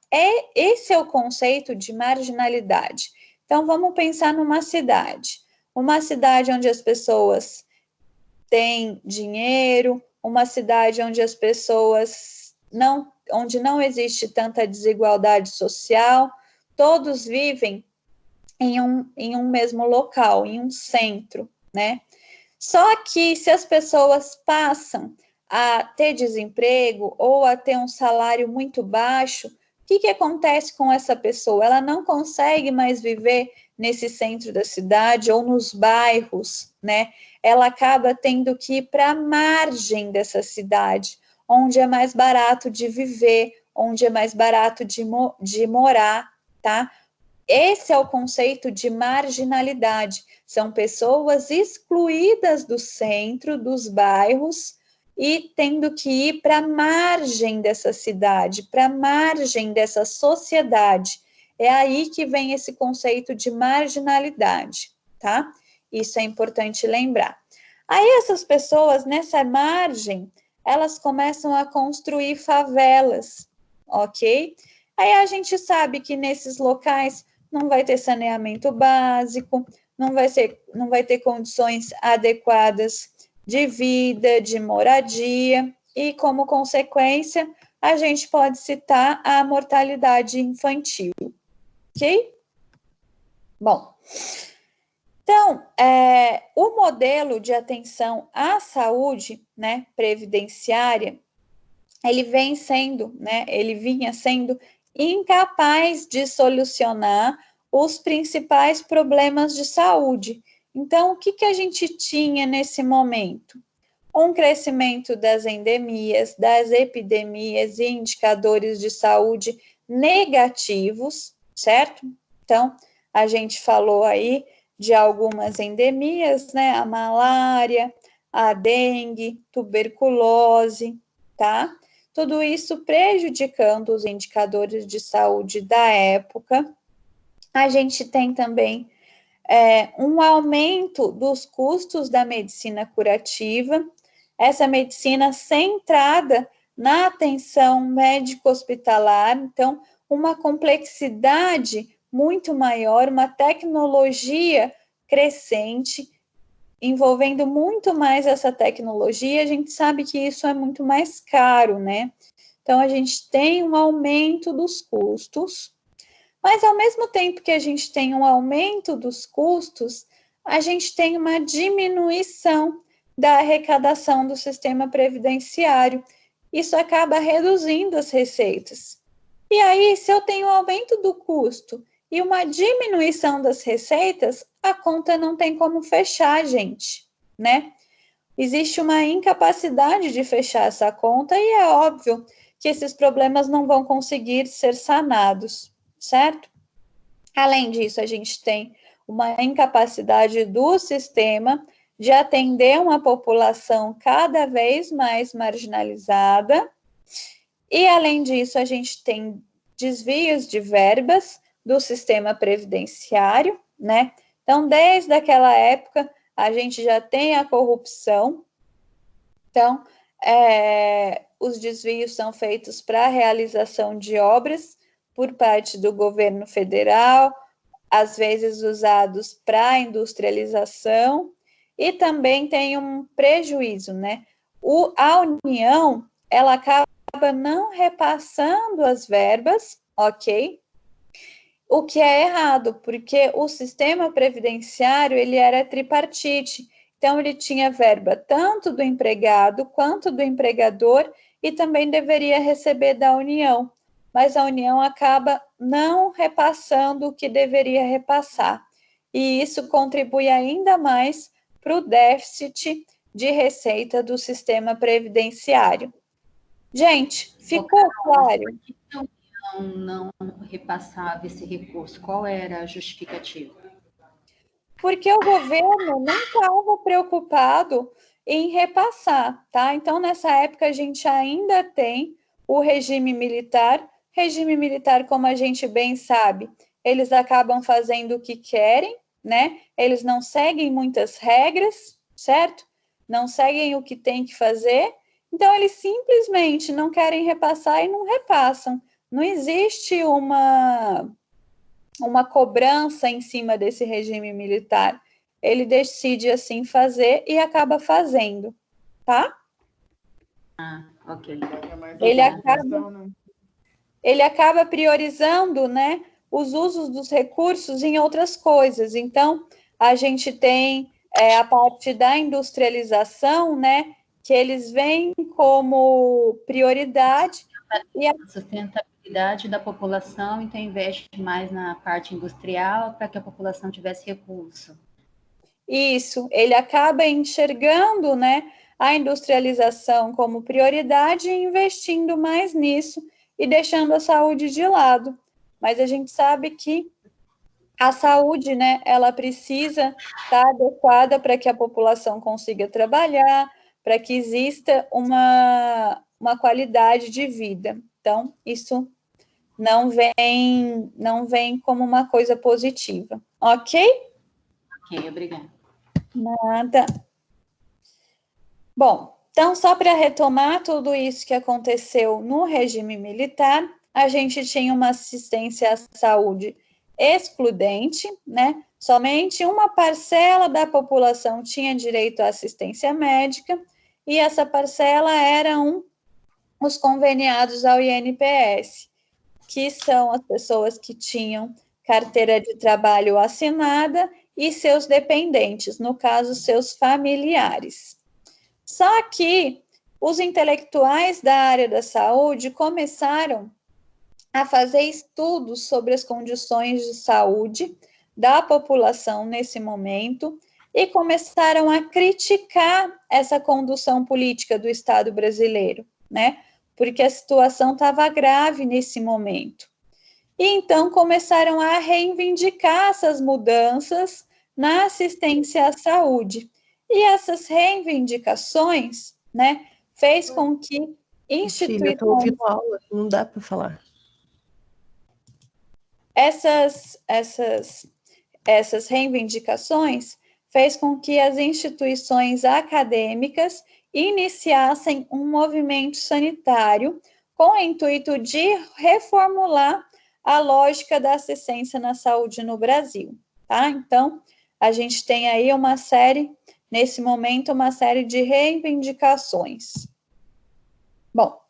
Esse é o conceito de marginalidade. Então, vamos pensar numa cidade onde as pessoas têm dinheiro, uma cidade onde as pessoas onde não existe tanta desigualdade social, todos vivem em um mesmo local, em um centro, né? Só que se as pessoas passam a ter desemprego ou a ter um salário muito baixo, o que acontece com essa pessoa? Ela não consegue mais viver nesse centro da cidade ou nos bairros, né? Ela acaba tendo que ir para a margem dessa cidade, onde é mais barato de viver, onde é mais barato de morar, tá? Esse é o conceito de marginalidade. São pessoas excluídas do centro, dos bairros, e tendo que ir para a margem dessa cidade, para a margem dessa sociedade. É aí que vem esse conceito de marginalidade, tá? Isso é importante lembrar. Aí essas pessoas, nessa margem, elas começam a construir favelas, ok? Aí a gente sabe que nesses locais não vai ter saneamento básico, não vai ter condições adequadas de vida, de moradia, e como consequência, a gente pode citar a mortalidade infantil, ok? Bom, então, o modelo de atenção à saúde, né, previdenciária, ele vinha sendo incapaz de solucionar os principais problemas de saúde. Então, o que a gente tinha nesse momento? Um crescimento das endemias, das epidemias e indicadores de saúde negativos, certo? Então, a gente falou aí de algumas endemias, né? A malária, a dengue, tuberculose, tá? Tudo isso prejudicando os indicadores de saúde da época. A gente tem também um aumento dos custos da medicina curativa, essa medicina centrada na atenção médico-hospitalar, então, uma complexidade muito maior, uma tecnologia crescente, envolvendo muito mais essa tecnologia, a gente sabe que isso é muito mais caro, né? Então, a gente tem um aumento dos custos, mas ao mesmo tempo que a gente tem um aumento dos custos, a gente tem uma diminuição da arrecadação do sistema previdenciário. Isso acaba reduzindo as receitas. E aí, se eu tenho um aumento do custo e uma diminuição das receitas, a conta não tem como fechar, gente, né? Existe uma incapacidade de fechar essa conta e é óbvio que esses problemas não vão conseguir ser sanados, certo? Além disso, a gente tem uma incapacidade do sistema de atender uma população cada vez mais marginalizada. E, além disso, a gente tem desvios de verbas do sistema previdenciário, né? Então, desde aquela época, a gente já tem a corrupção. Então, os desvios são feitos para a realização de obras por parte do governo federal, às vezes usados para a industrialização, e também tem um prejuízo, né? A União, ela acaba não repassando as verbas, ok? O que é errado, porque o sistema previdenciário, ele era tripartite, então ele tinha verba tanto do empregado quanto do empregador e também deveria receber da União, mas a União acaba não repassando o que deveria repassar, e isso contribui ainda mais para o déficit de receita do sistema previdenciário. Gente, ficou claro?
Por que a União não repassava esse recurso? Qual era a justificativa?
Porque o governo não estava preocupado em repassar, tá? Então, nessa época, a gente ainda tem o regime militar. Regime militar, como a gente bem sabe, eles acabam fazendo o que querem, né? Eles não seguem muitas regras, certo? Não seguem o que tem que fazer. Então, eles simplesmente não querem repassar e não repassam. Não existe uma cobrança em cima desse regime militar. Ele decide assim fazer e acaba fazendo, tá?
Ok.
Ele acaba priorizando, né, os usos dos recursos em outras coisas. Então, a gente tem a parte da industrialização, né, que eles veem como prioridade.
E a sustentabilidade da população, então investe mais na parte industrial para que a população tivesse recurso.
Isso, ele acaba enxergando, né, a industrialização como prioridade e investindo mais nisso e deixando a saúde de lado. Mas a gente sabe que a saúde, né, ela precisa estar adequada para que a população consiga trabalhar, para que exista uma qualidade de vida. Então, isso não vem como uma coisa positiva, ok?
Ok, obrigada.
Nada. Bom, então, só para retomar tudo isso que aconteceu no regime militar, a gente tinha uma assistência à saúde excludente, né? Somente uma parcela da população tinha direito à assistência médica, e essa parcela era um os conveniados ao INPS, que são as pessoas que tinham carteira de trabalho assinada e seus dependentes, no caso, seus familiares. Só que os intelectuais da área da saúde começaram a fazer estudos sobre as condições de saúde da população nesse momento e começaram a criticar essa condução política do Estado brasileiro, né? Porque a situação estava grave nesse momento. E então começaram a reivindicar essas mudanças na assistência à saúde. E essas reivindicações, né, fez com que instituições...
Eu estou ouvindo aula, não dá para falar.
Essas reivindicações fez com que as instituições acadêmicas iniciassem um movimento sanitário com o intuito de reformular a lógica da assistência na saúde no Brasil, tá? Então, a gente tem aí nesse momento, uma série de reivindicações. Bom,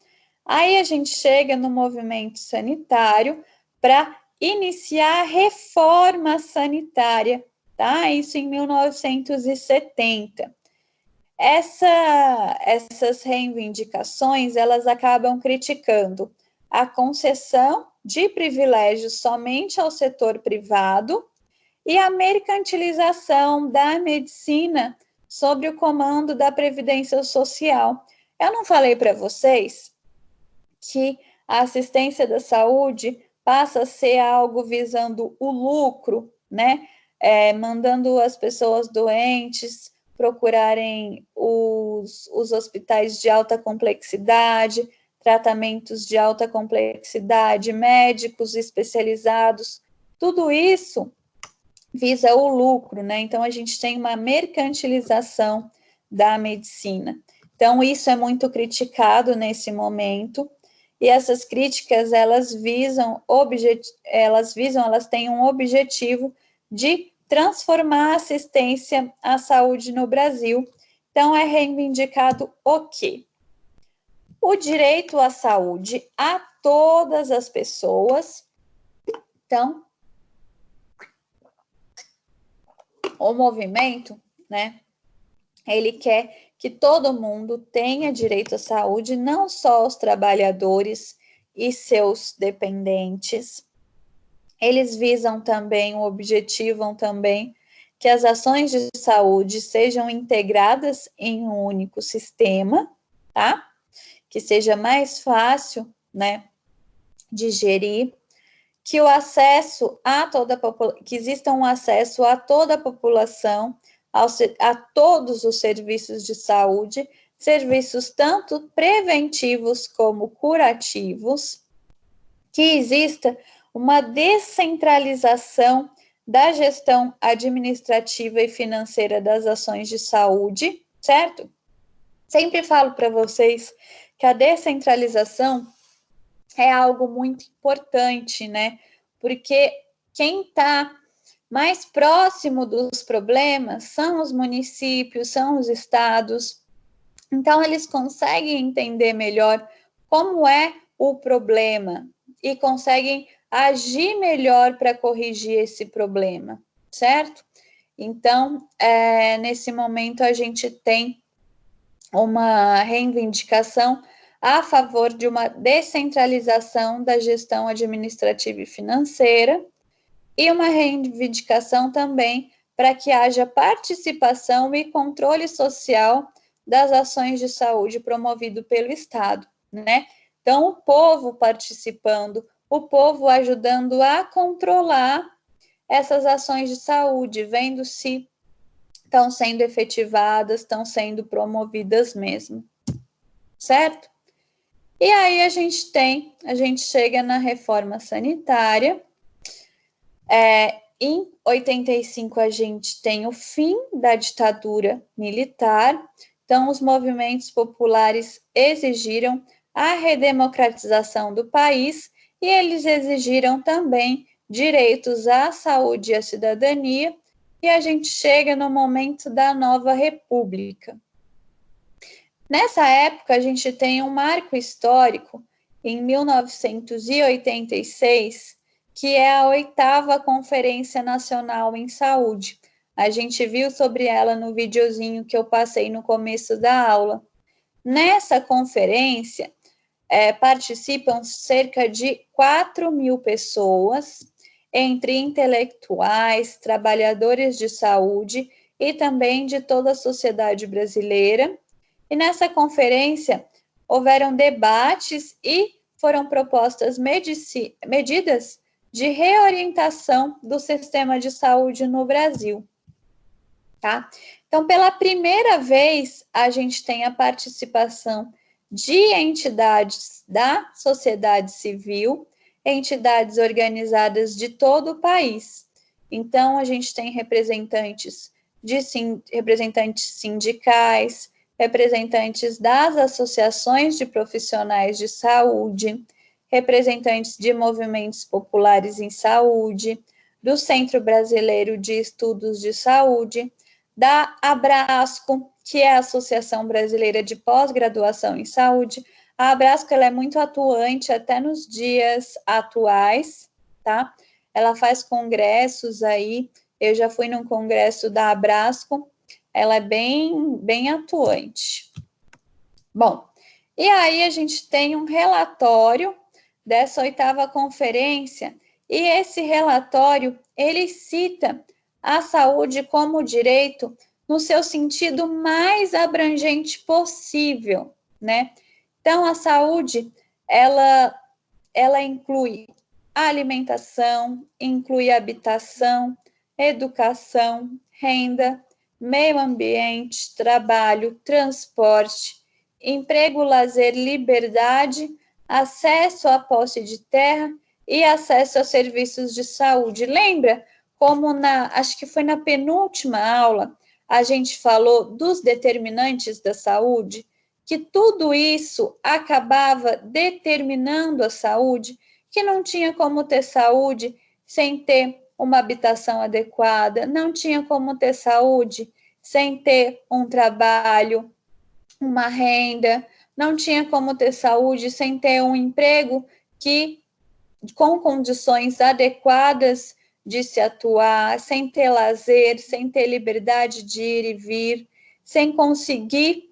aí a gente chega no movimento sanitário para iniciar a reforma sanitária, tá? Isso em 1970. Essas reivindicações, elas acabam criticando a concessão de privilégios somente ao setor privado e a mercantilização da medicina sob o comando da Previdência Social. Eu não falei para vocês que a assistência da saúde passa a ser algo visando o lucro, né? Mandando as pessoas doentes procurarem os hospitais de alta complexidade, tratamentos de alta complexidade, médicos especializados, tudo isso visa o lucro, né? Então, a gente tem uma mercantilização da medicina. Então, isso é muito criticado nesse momento, e essas críticas, elas têm um objetivo de transformar a assistência à saúde no Brasil. Então, é reivindicado o quê? O direito à saúde a todas as pessoas. Então, o movimento, né, ele quer que todo mundo tenha direito à saúde, não só os trabalhadores e seus dependentes. Eles objetivam também que as ações de saúde sejam integradas em um único sistema, tá? Que seja mais fácil, né, de gerir, que que exista um acesso a toda a população a todos os serviços de saúde, serviços tanto preventivos como curativos, que exista uma descentralização da gestão administrativa e financeira das ações de saúde, certo? Sempre falo para vocês que a descentralização é algo muito importante, né? Porque quem está mais próximo dos problemas são os municípios, são os estados. Então, eles conseguem entender melhor como é o problema e conseguem agir melhor para corrigir esse problema, certo? Então, nesse momento, a gente tem uma reivindicação a favor de uma descentralização da gestão administrativa e financeira e uma reivindicação também para que haja participação e controle social das ações de saúde promovido pelo Estado, né? Então, o povo participando, o povo ajudando a controlar essas ações de saúde, vendo se estão sendo efetivadas, estão sendo promovidas mesmo, certo? E aí a gente chega na reforma sanitária. Em 85 a gente tem o fim da ditadura militar, então os movimentos populares exigiram a redemocratização do país e eles exigiram também direitos à saúde e à cidadania, e a gente chega no momento da nova república. Nessa época, a gente tem um marco histórico, em 1986, que é a 8ª Conferência Nacional em Saúde. A gente viu sobre ela no videozinho que eu passei no começo da aula. Nessa conferência, participam cerca de 4.000 pessoas, entre intelectuais, trabalhadores de saúde e também de toda a sociedade brasileira. E nessa conferência houveram debates e foram propostas medidas de reorientação do sistema de saúde no Brasil. Tá? Então, pela primeira vez, a gente tem a participação de entidades da sociedade civil, entidades organizadas de todo o país. Então, a gente tem representantes sindicais, representantes das associações de profissionais de saúde, representantes de movimentos populares em saúde, do Centro Brasileiro de Estudos de Saúde, da Abrasco, que é a Associação Brasileira de Pós-Graduação em Saúde. A Abrasco, ela é muito atuante até nos dias atuais, tá? Ela faz congressos aí, eu já fui num congresso da Abrasco, ela é bem atuante. Bom, e aí a gente tem um relatório dessa 8ª conferência, e esse relatório, ele cita a saúde como direito no seu sentido mais abrangente possível, né? Então, a saúde, ela inclui a alimentação, inclui habitação, educação, renda, meio ambiente, trabalho, transporte, emprego, lazer, liberdade, acesso à posse de terra e acesso a serviços de saúde. Lembra como acho que foi na penúltima aula, a gente falou dos determinantes da saúde, que tudo isso acabava determinando a saúde, que não tinha como ter saúde sem ter uma habitação adequada, não tinha como ter saúde sem ter um trabalho, uma renda, não tinha como ter saúde sem ter um emprego com condições adequadas de se atuar, sem ter lazer, sem ter liberdade de ir e vir, sem conseguir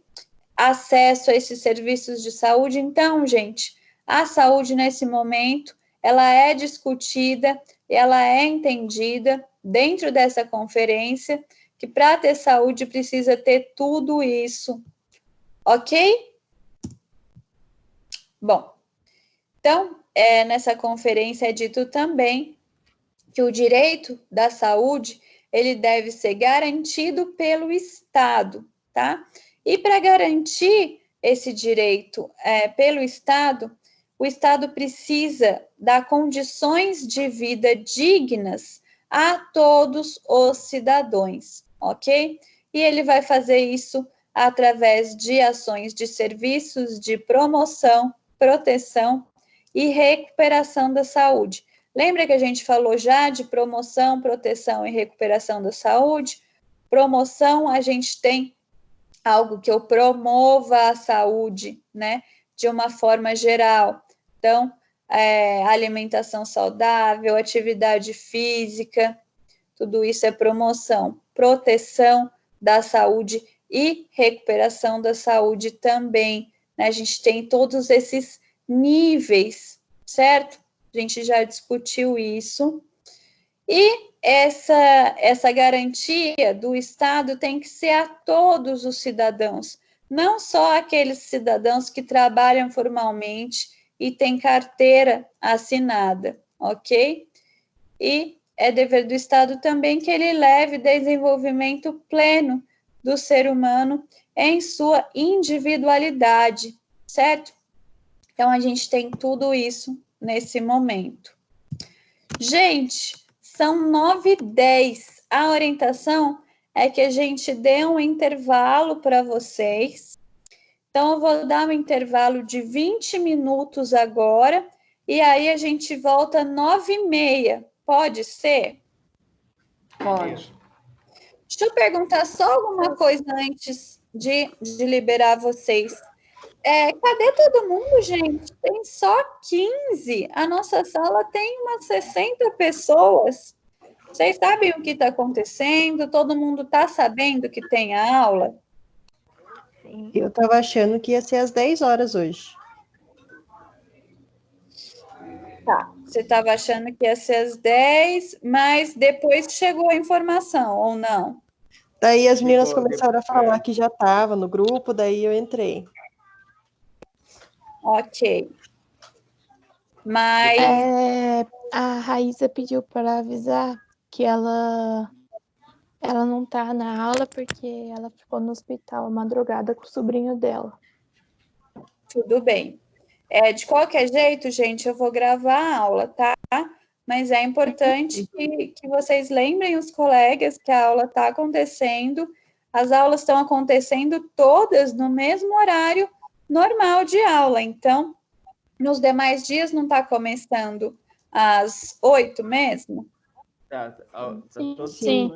acesso a esses serviços de saúde. Então, gente, a saúde nesse momento, ela é discutida, ela é entendida dentro dessa conferência, que para ter saúde precisa ter tudo isso, ok? Bom, então, nessa conferência é dito também que o direito da saúde, ele deve ser garantido pelo Estado, tá? E para garantir esse direito pelo Estado, o Estado precisa dar condições de vida dignas a todos os cidadãos, ok? E ele vai fazer isso através de ações de serviços de promoção, proteção e recuperação da saúde. Lembra que a gente falou já de promoção, proteção e recuperação da saúde? Promoção, a gente tem algo que eu promova a saúde, né, de uma forma geral. Então, alimentação saudável, atividade física, tudo isso é promoção. Proteção da saúde e recuperação da saúde também, né? A gente tem todos esses níveis, certo? A gente já discutiu isso. E essa garantia do Estado tem que ser a todos os cidadãos, não só aqueles cidadãos que trabalham formalmente e têm carteira assinada, ok? E é dever do Estado também que ele leve desenvolvimento pleno do ser humano em sua individualidade, certo? Então, a gente tem tudo isso nesse momento. Gente, são 9h10. A orientação é que a gente dê um intervalo para vocês. Então, eu vou dar um intervalo de 20 minutos agora, e aí a gente volta 9h30. Pode ser?
Pode.
Deixa eu perguntar só alguma coisa antes de liberar vocês. Cadê todo mundo, gente? Tem só 15. A nossa sala tem umas 60 pessoas. Vocês sabem o que está acontecendo? Todo mundo está sabendo que tem aula?
Sim.
Eu estava achando que ia ser às 10 horas hoje.
Tá. Você estava achando que ia ser às 10, mas depois chegou a informação, ou não?
Daí as meninas começaram a falar que já estava no grupo, daí eu entrei.
Ok. Mas
A Raíssa pediu para avisar que ela não tá na aula porque ela ficou no hospital a madrugada com o sobrinho dela.
tudo bem. De qualquer jeito, gente, eu vou gravar a aula, tá? Mas é importante que vocês lembrem os colegas que a aula está acontecendo. As aulas estão acontecendo todas no mesmo horário normal de aula. Então, nos demais dias não está começando às 8 mesmo?
Sim.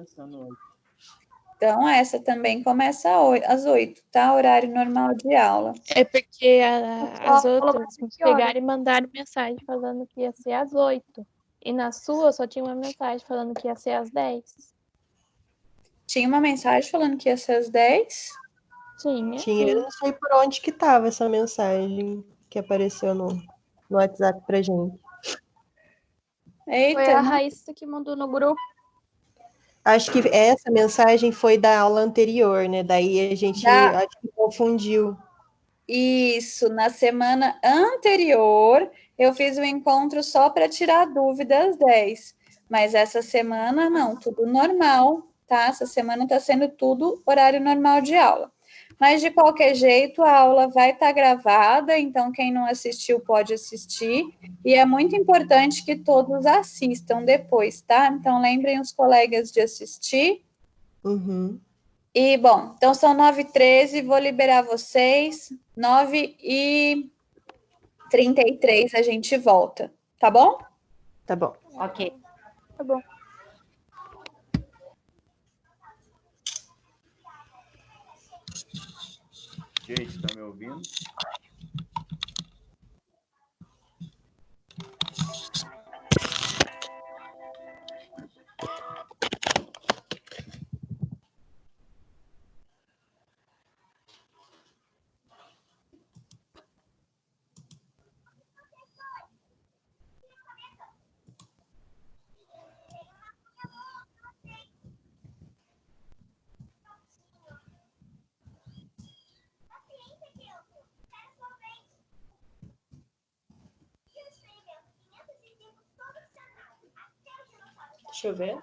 Então, essa também começa às 8, tá? Horário normal de aula.
É porque as outras
colocar que horas?
pegaram e mandaram mensagem falando que ia ser às 8. E na sua só tinha uma mensagem falando que ia ser às 10.
Tinha uma mensagem falando que ia ser às 10?
Tinha, eu não sei por onde que estava essa mensagem que apareceu no WhatsApp pra gente.
Eita,
Foi a Raíssa que mandou no grupo.
Acho que essa mensagem foi da aula anterior, né? Daí a gente acho que confundiu.
Isso, na semana anterior eu fiz um encontro só para tirar dúvidas 10, mas essa semana não, tudo normal, tá? Essa semana está sendo tudo horário normal de aula. Mas de qualquer jeito a aula vai estar gravada, então quem não assistiu pode assistir, e é muito importante que todos assistam depois, tá? Então lembrem os colegas de assistir.
Uhum.
E, bom, então são 9h13, vou liberar vocês. 9h33 a gente volta, tá bom?
Tá bom.
Ok.
Tá bom.
Gente, tá me ouvindo?
Deixa eu ver.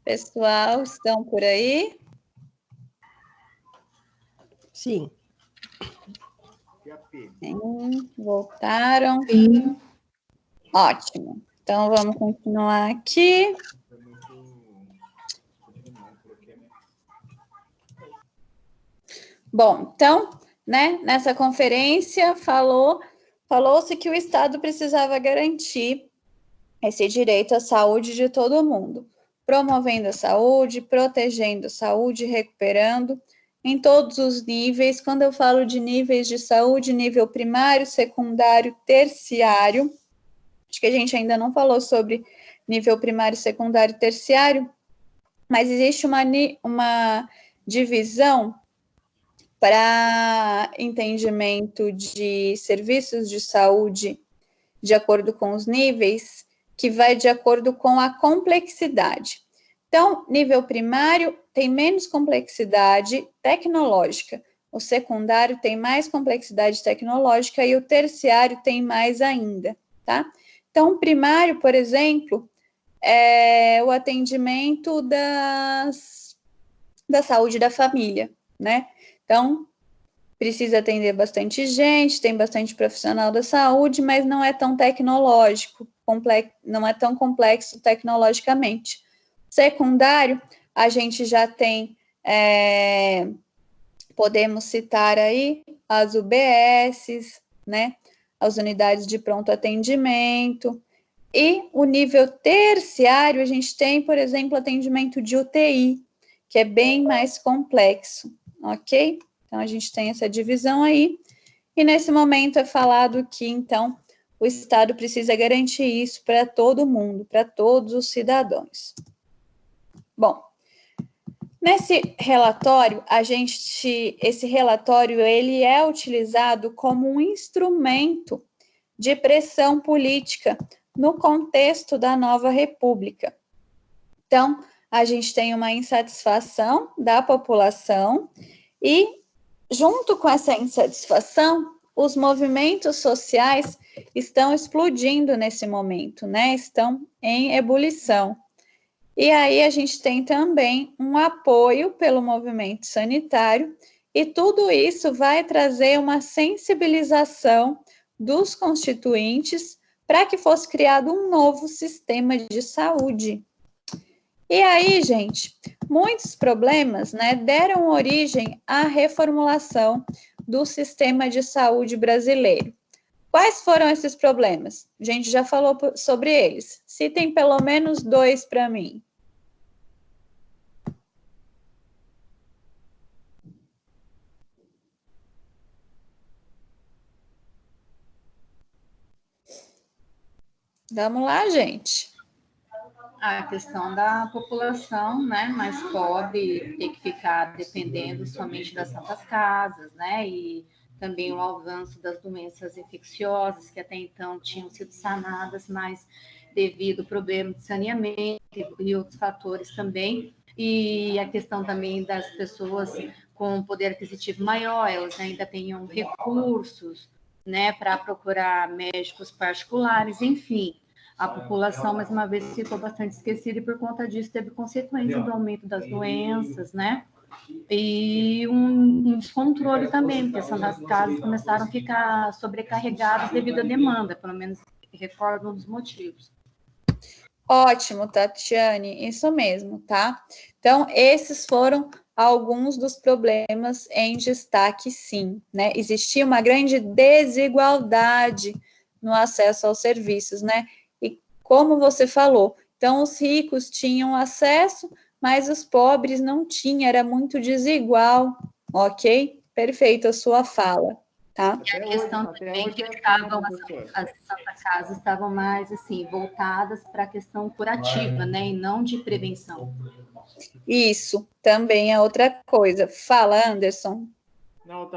Pessoal, estão por aí?
Sim.
Sim, voltaram?
Sim.
Ótimo. Então, vamos continuar aqui. Bom, então, né, nessa conferência falou-se que o Estado precisava garantir esse direito à saúde de todo mundo, promovendo a saúde, protegendo a saúde, recuperando em todos os níveis. Quando eu falo de níveis de saúde, nível primário, secundário, terciário, acho que a gente ainda não falou sobre nível primário, secundário e terciário, mas existe uma divisão para entendimento de serviços de saúde de acordo com os níveis, que vai de acordo com a complexidade. Então, nível primário tem menos complexidade tecnológica, o secundário tem mais complexidade tecnológica e o terciário tem mais ainda, tá? Então, o primário, por exemplo, é o atendimento da saúde da família, né? Então, precisa atender bastante gente, tem bastante profissional da saúde, mas não é tão tecnológico, não é tão complexo tecnologicamente. Secundário, a gente já tem, podemos citar aí as UBSs, né? As unidades de pronto atendimento. E o nível terciário, a gente tem, por exemplo, atendimento de UTI, que é bem mais complexo, ok? Então, a gente tem essa divisão aí, e nesse momento é falado que, então, o Estado precisa garantir isso para todo mundo, para todos os cidadãos. Bom, nesse relatório, esse relatório, ele é utilizado como um instrumento de pressão política no contexto da nova república. Então, a gente tem uma insatisfação da população e, junto com essa insatisfação, os movimentos sociais estão explodindo nesse momento, né? Estão em ebulição. E aí a gente tem também um apoio pelo movimento sanitário e tudo isso vai trazer uma sensibilização dos constituintes para que fosse criado um novo sistema de saúde. E aí, gente, muitos problemas, né, deram origem à reformulação do sistema de saúde brasileiro. Quais foram esses problemas? A gente já falou sobre eles. Citem pelo menos 2 para mim. Vamos lá, gente.
A questão da população, né, mais pobre, ter que ficar dependendo somente das santas casas, né, e também o avanço das doenças infecciosas, que até então tinham sido sanadas, mas devido ao problema de saneamento e outros fatores também, e a questão também das pessoas com poder aquisitivo maior, elas ainda tenham recursos, né, para procurar médicos particulares, enfim. A população, mais uma vez, ficou bastante esquecida e, por conta disso, teve consequência do aumento das doenças, né? E um descontrole também, porque as casas começaram a ficar sobrecarregadas devido à demanda, pelo menos recordo um dos motivos.
Ótimo, Tatiane, isso mesmo, tá? Então, esses foram alguns dos problemas em destaque, sim, né? Existia uma grande desigualdade no acesso aos serviços, né? Como você falou, então os ricos tinham acesso, mas os pobres não tinham, era muito desigual, ok? Perfeito a sua fala, tá?
E a questão também que as santas casas estavam mais, assim, voltadas para a questão curativa, né, e não de prevenção.
Isso, também é outra coisa. Fala, Anderson.
Não,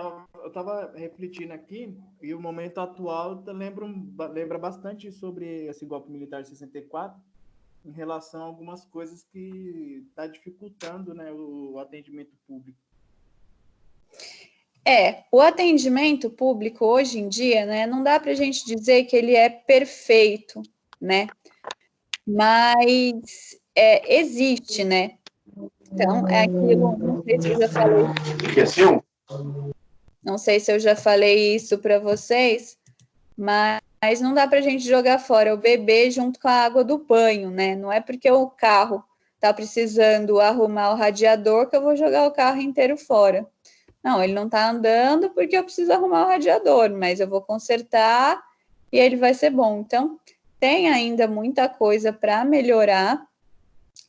eu estava refletindo aqui, e o momento atual lembra bastante sobre esse golpe militar de 64, em relação a algumas coisas que está dificultando, né, o atendimento público.
O atendimento público hoje em dia, né, não dá para a gente dizer que ele é perfeito, né, mas existe, né? Então, é aquilo, não sei se eu já falei. Não sei se eu já falei isso para vocês, mas não dá para a gente jogar fora o bebê junto com a água do banho, né? Não é porque o carro está precisando arrumar o radiador que eu vou jogar o carro inteiro fora. Não, ele não está andando porque eu preciso arrumar o radiador, mas eu vou consertar e ele vai ser bom. Então, tem ainda muita coisa para melhorar,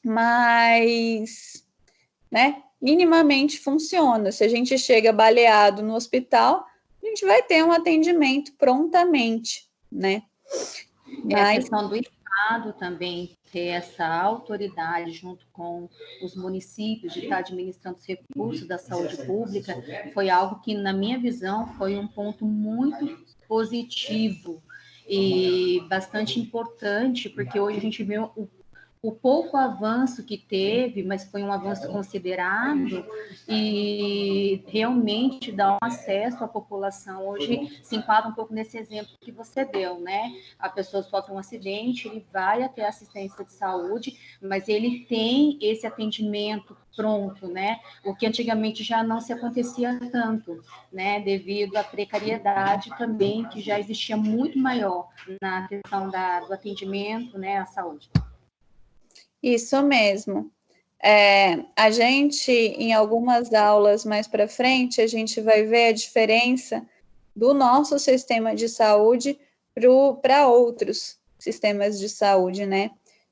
mas, né, minimamente funciona. Se a gente chega baleado no hospital, a gente vai ter um atendimento prontamente, né?
E a questão do Estado também ter essa autoridade junto com os municípios de estar administrando os recursos da saúde pública foi algo que, na minha visão, foi um ponto muito positivo e bastante importante, porque hoje a gente vê o pouco avanço que teve, mas foi um avanço considerável e realmente dá um acesso à população. Hoje se enquadra um pouco nesse exemplo que você deu, né? A pessoa sofre um acidente, ele vai até assistência de saúde, mas ele tem esse atendimento pronto, né? O que antigamente já não se acontecia tanto, né? Devido à precariedade também, que já existia muito maior na questão do atendimento, né, à saúde.
Isso mesmo. A gente, em algumas aulas mais para frente, a gente vai ver a diferença do nosso sistema de saúde para outros sistemas de saúde, né?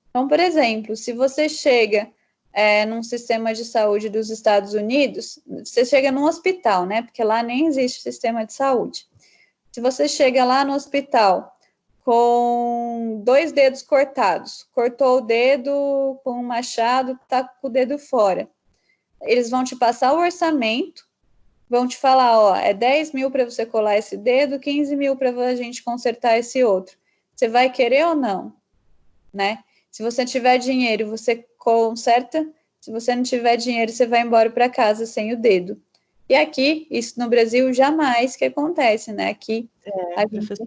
Então, por exemplo, se você chega num sistema de saúde dos Estados Unidos, você chega num hospital, né? Porque lá nem existe sistema de saúde. Se você chega lá no hospital com 2 dedos cortados, cortou o dedo com um machado, tá com o dedo fora. Eles vão te passar o orçamento, vão te falar, ó, é 10 mil para você colar esse dedo, 15 mil para a gente consertar esse outro. Você vai querer ou não? Né? Se você tiver dinheiro, você conserta. Se você não tiver dinheiro, você vai embora para casa sem o dedo. E aqui, isso no Brasil jamais que acontece, né? Aqui,
professor.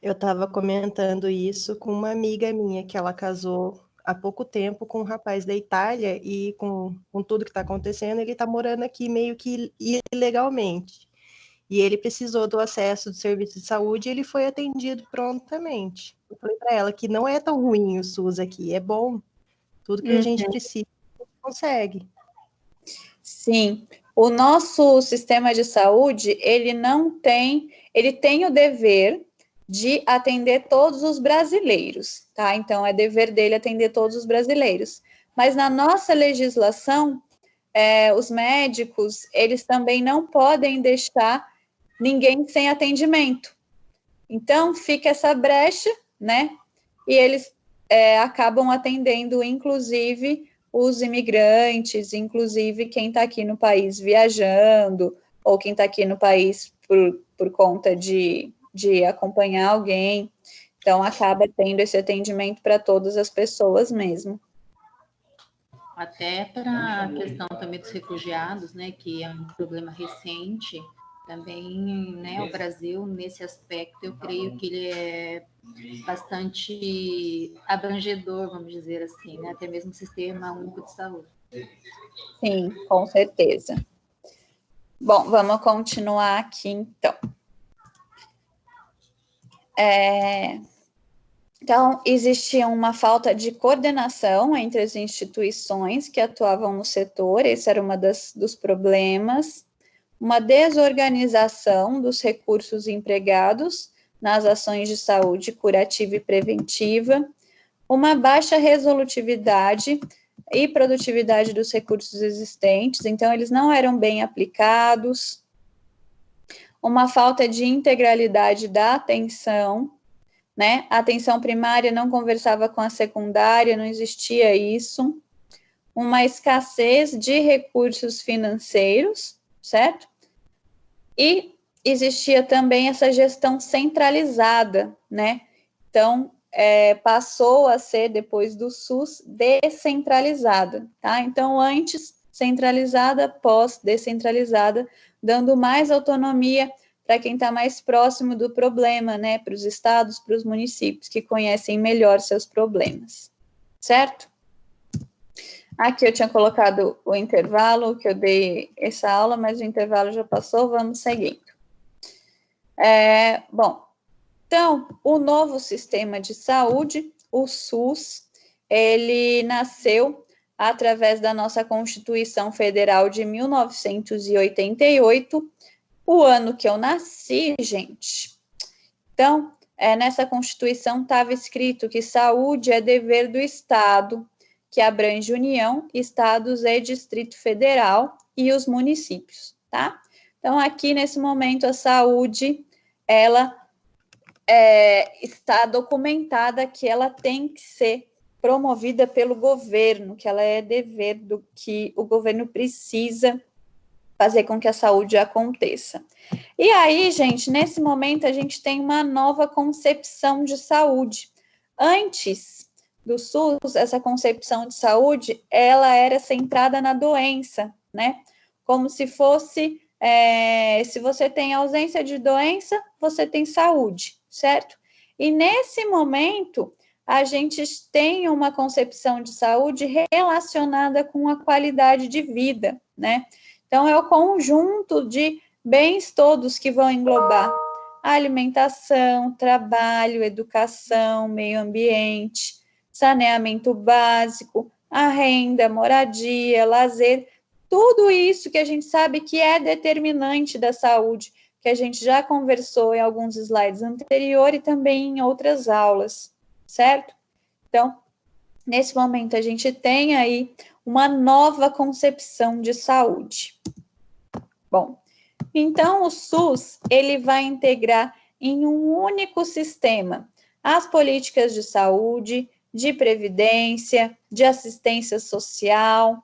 Eu estava comentando isso com uma amiga minha, que ela casou há pouco tempo com um rapaz da Itália e com tudo que está acontecendo, ele está morando aqui meio que ilegalmente. E ele precisou do acesso do serviço de saúde e ele foi atendido prontamente. Eu falei para ela que não é tão ruim o SUS aqui, é bom. Tudo que a gente precisa, a gente consegue.
Sim. O nosso sistema de saúde, ele tem o dever de atender todos os brasileiros, tá? Então, é dever dele atender todos os brasileiros. Mas na nossa legislação, os médicos, eles também não podem deixar ninguém sem atendimento. Então, fica essa brecha, né? E eles acabam atendendo, inclusive, os imigrantes, inclusive quem está aqui no país viajando, ou quem está aqui no país por conta de acompanhar alguém. Então, acaba tendo esse atendimento para todas as pessoas mesmo.
Até para a questão também dos refugiados, né, que é um problema recente, também, né, o Brasil, nesse aspecto, eu creio que ele é bastante abrangedor, vamos dizer assim, né, até mesmo o Sistema Único de Saúde.
Sim, com certeza. Bom, vamos continuar aqui, então. Então, existia uma falta de coordenação entre as instituições que atuavam no setor, esse era uma dos problemas, uma desorganização dos recursos empregados nas ações de saúde curativa e preventiva, uma baixa resolutividade e produtividade dos recursos existentes, então eles não eram bem aplicados, uma falta de integralidade da atenção, né? A atenção primária não conversava com a secundária, não existia isso, uma escassez de recursos financeiros, certo? E existia também essa gestão centralizada, né? Então, passou a ser, depois do SUS, descentralizada, tá? Então, antes centralizada, pós descentralizada, dando mais autonomia para quem está mais próximo do problema, né? Para os estados, para os municípios, que conhecem melhor seus problemas. certo? Aqui eu tinha colocado o intervalo, que eu dei essa aula, mas o intervalo já passou, vamos seguindo. Bom, então, o novo sistema de saúde, o SUS, ele nasceu através da nossa Constituição Federal de 1988, o ano que eu nasci, gente. Então, nessa Constituição estava escrito que saúde é dever do Estado, que abrange União, Estados e Distrito Federal e os municípios, tá? Então, aqui nesse momento, a saúde, ela está documentada que ela tem que ser promovida pelo governo, que ela é dever do que o governo precisa fazer com que a saúde aconteça. E aí, gente, nesse momento, a gente tem uma nova concepção de saúde. Antes do SUS, essa concepção de saúde, ela era centrada na doença, né? Como se fosse, se você tem ausência de doença, você tem saúde, certo? E nesse momento, a gente tem uma concepção de saúde relacionada com a qualidade de vida, né? Então, é o conjunto de bens todos que vão englobar a alimentação, trabalho, educação, meio ambiente, saneamento básico, a renda, moradia, lazer, tudo isso que a gente sabe que é determinante da saúde, que a gente já conversou em alguns slides anteriores e também em outras aulas, certo? Então, nesse momento, a gente tem aí uma nova concepção de saúde. Bom, então o SUS, ele vai integrar em um único sistema as políticas de saúde, de previdência, de assistência social,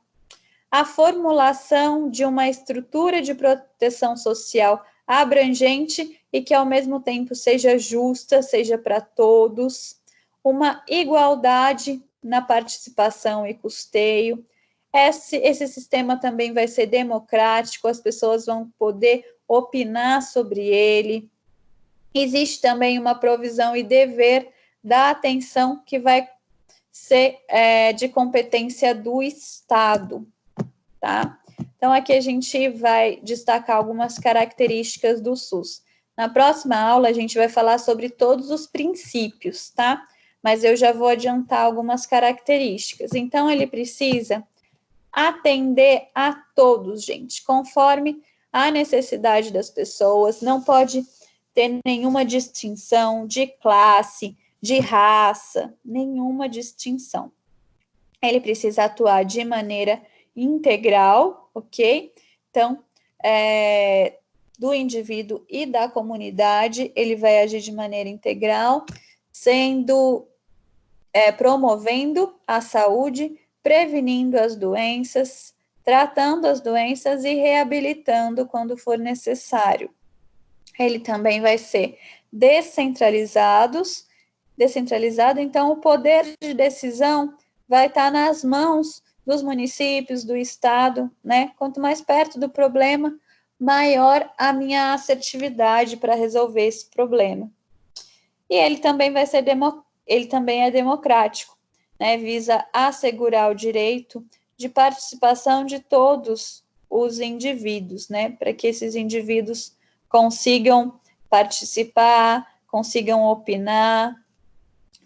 a formulação de uma estrutura de proteção social abrangente e que, ao mesmo tempo, seja justa, seja para todos, uma igualdade na participação e custeio. Esse sistema também vai ser democrático, as pessoas vão poder opinar sobre ele. Existe também uma provisão e dever da atenção que vai ser de competência do Estado, tá? Então, aqui a gente vai destacar algumas características do SUS. Na próxima aula, a gente vai falar sobre todos os princípios, tá? Mas eu já vou adiantar algumas características. Então, ele precisa atender a todos, gente, conforme a necessidade das pessoas, não pode ter nenhuma distinção de classe, de raça, nenhuma distinção. Ele precisa atuar de maneira integral, ok? Então, do indivíduo e da comunidade, ele vai agir de maneira integral, sendo, promovendo a saúde, prevenindo as doenças, tratando as doenças e reabilitando quando for necessário. Ele também vai ser descentralizado, então o poder de decisão vai estar nas mãos dos municípios, do Estado, né? Quanto mais perto do problema, maior a minha assertividade para resolver esse problema. E ele também vai ser ele também é democrático, né? Visa assegurar o direito de participação de todos os indivíduos, né? Para que esses indivíduos consigam participar, consigam opinar,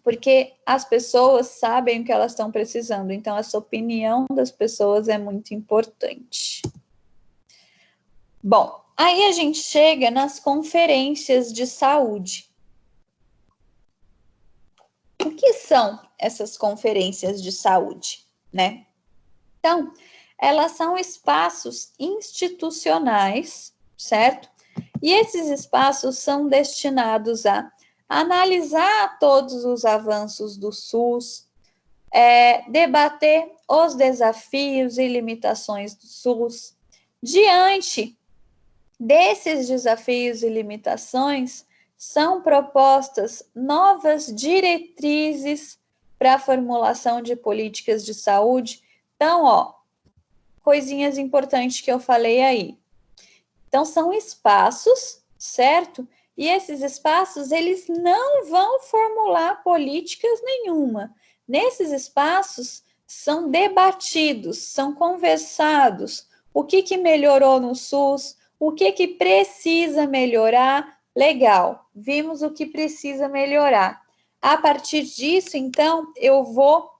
porque as pessoas sabem o que elas estão precisando, então essa opinião das pessoas é muito importante. Bom, aí a gente chega nas conferências de saúde. O que são essas conferências de saúde, né? Então, elas são espaços institucionais, certo? E esses espaços são destinados a analisar todos os avanços do SUS, debater os desafios e limitações do SUS. Diante desses desafios e limitações, são propostas novas diretrizes para a formulação de políticas de saúde. Então, coisinhas importantes que eu falei aí. Então, são espaços, certo? E esses espaços, eles não vão formular políticas nenhuma, nesses espaços são debatidos, são conversados, o que melhorou no SUS, o que precisa melhorar. Legal, vimos o que precisa melhorar. A partir disso, então, eu vou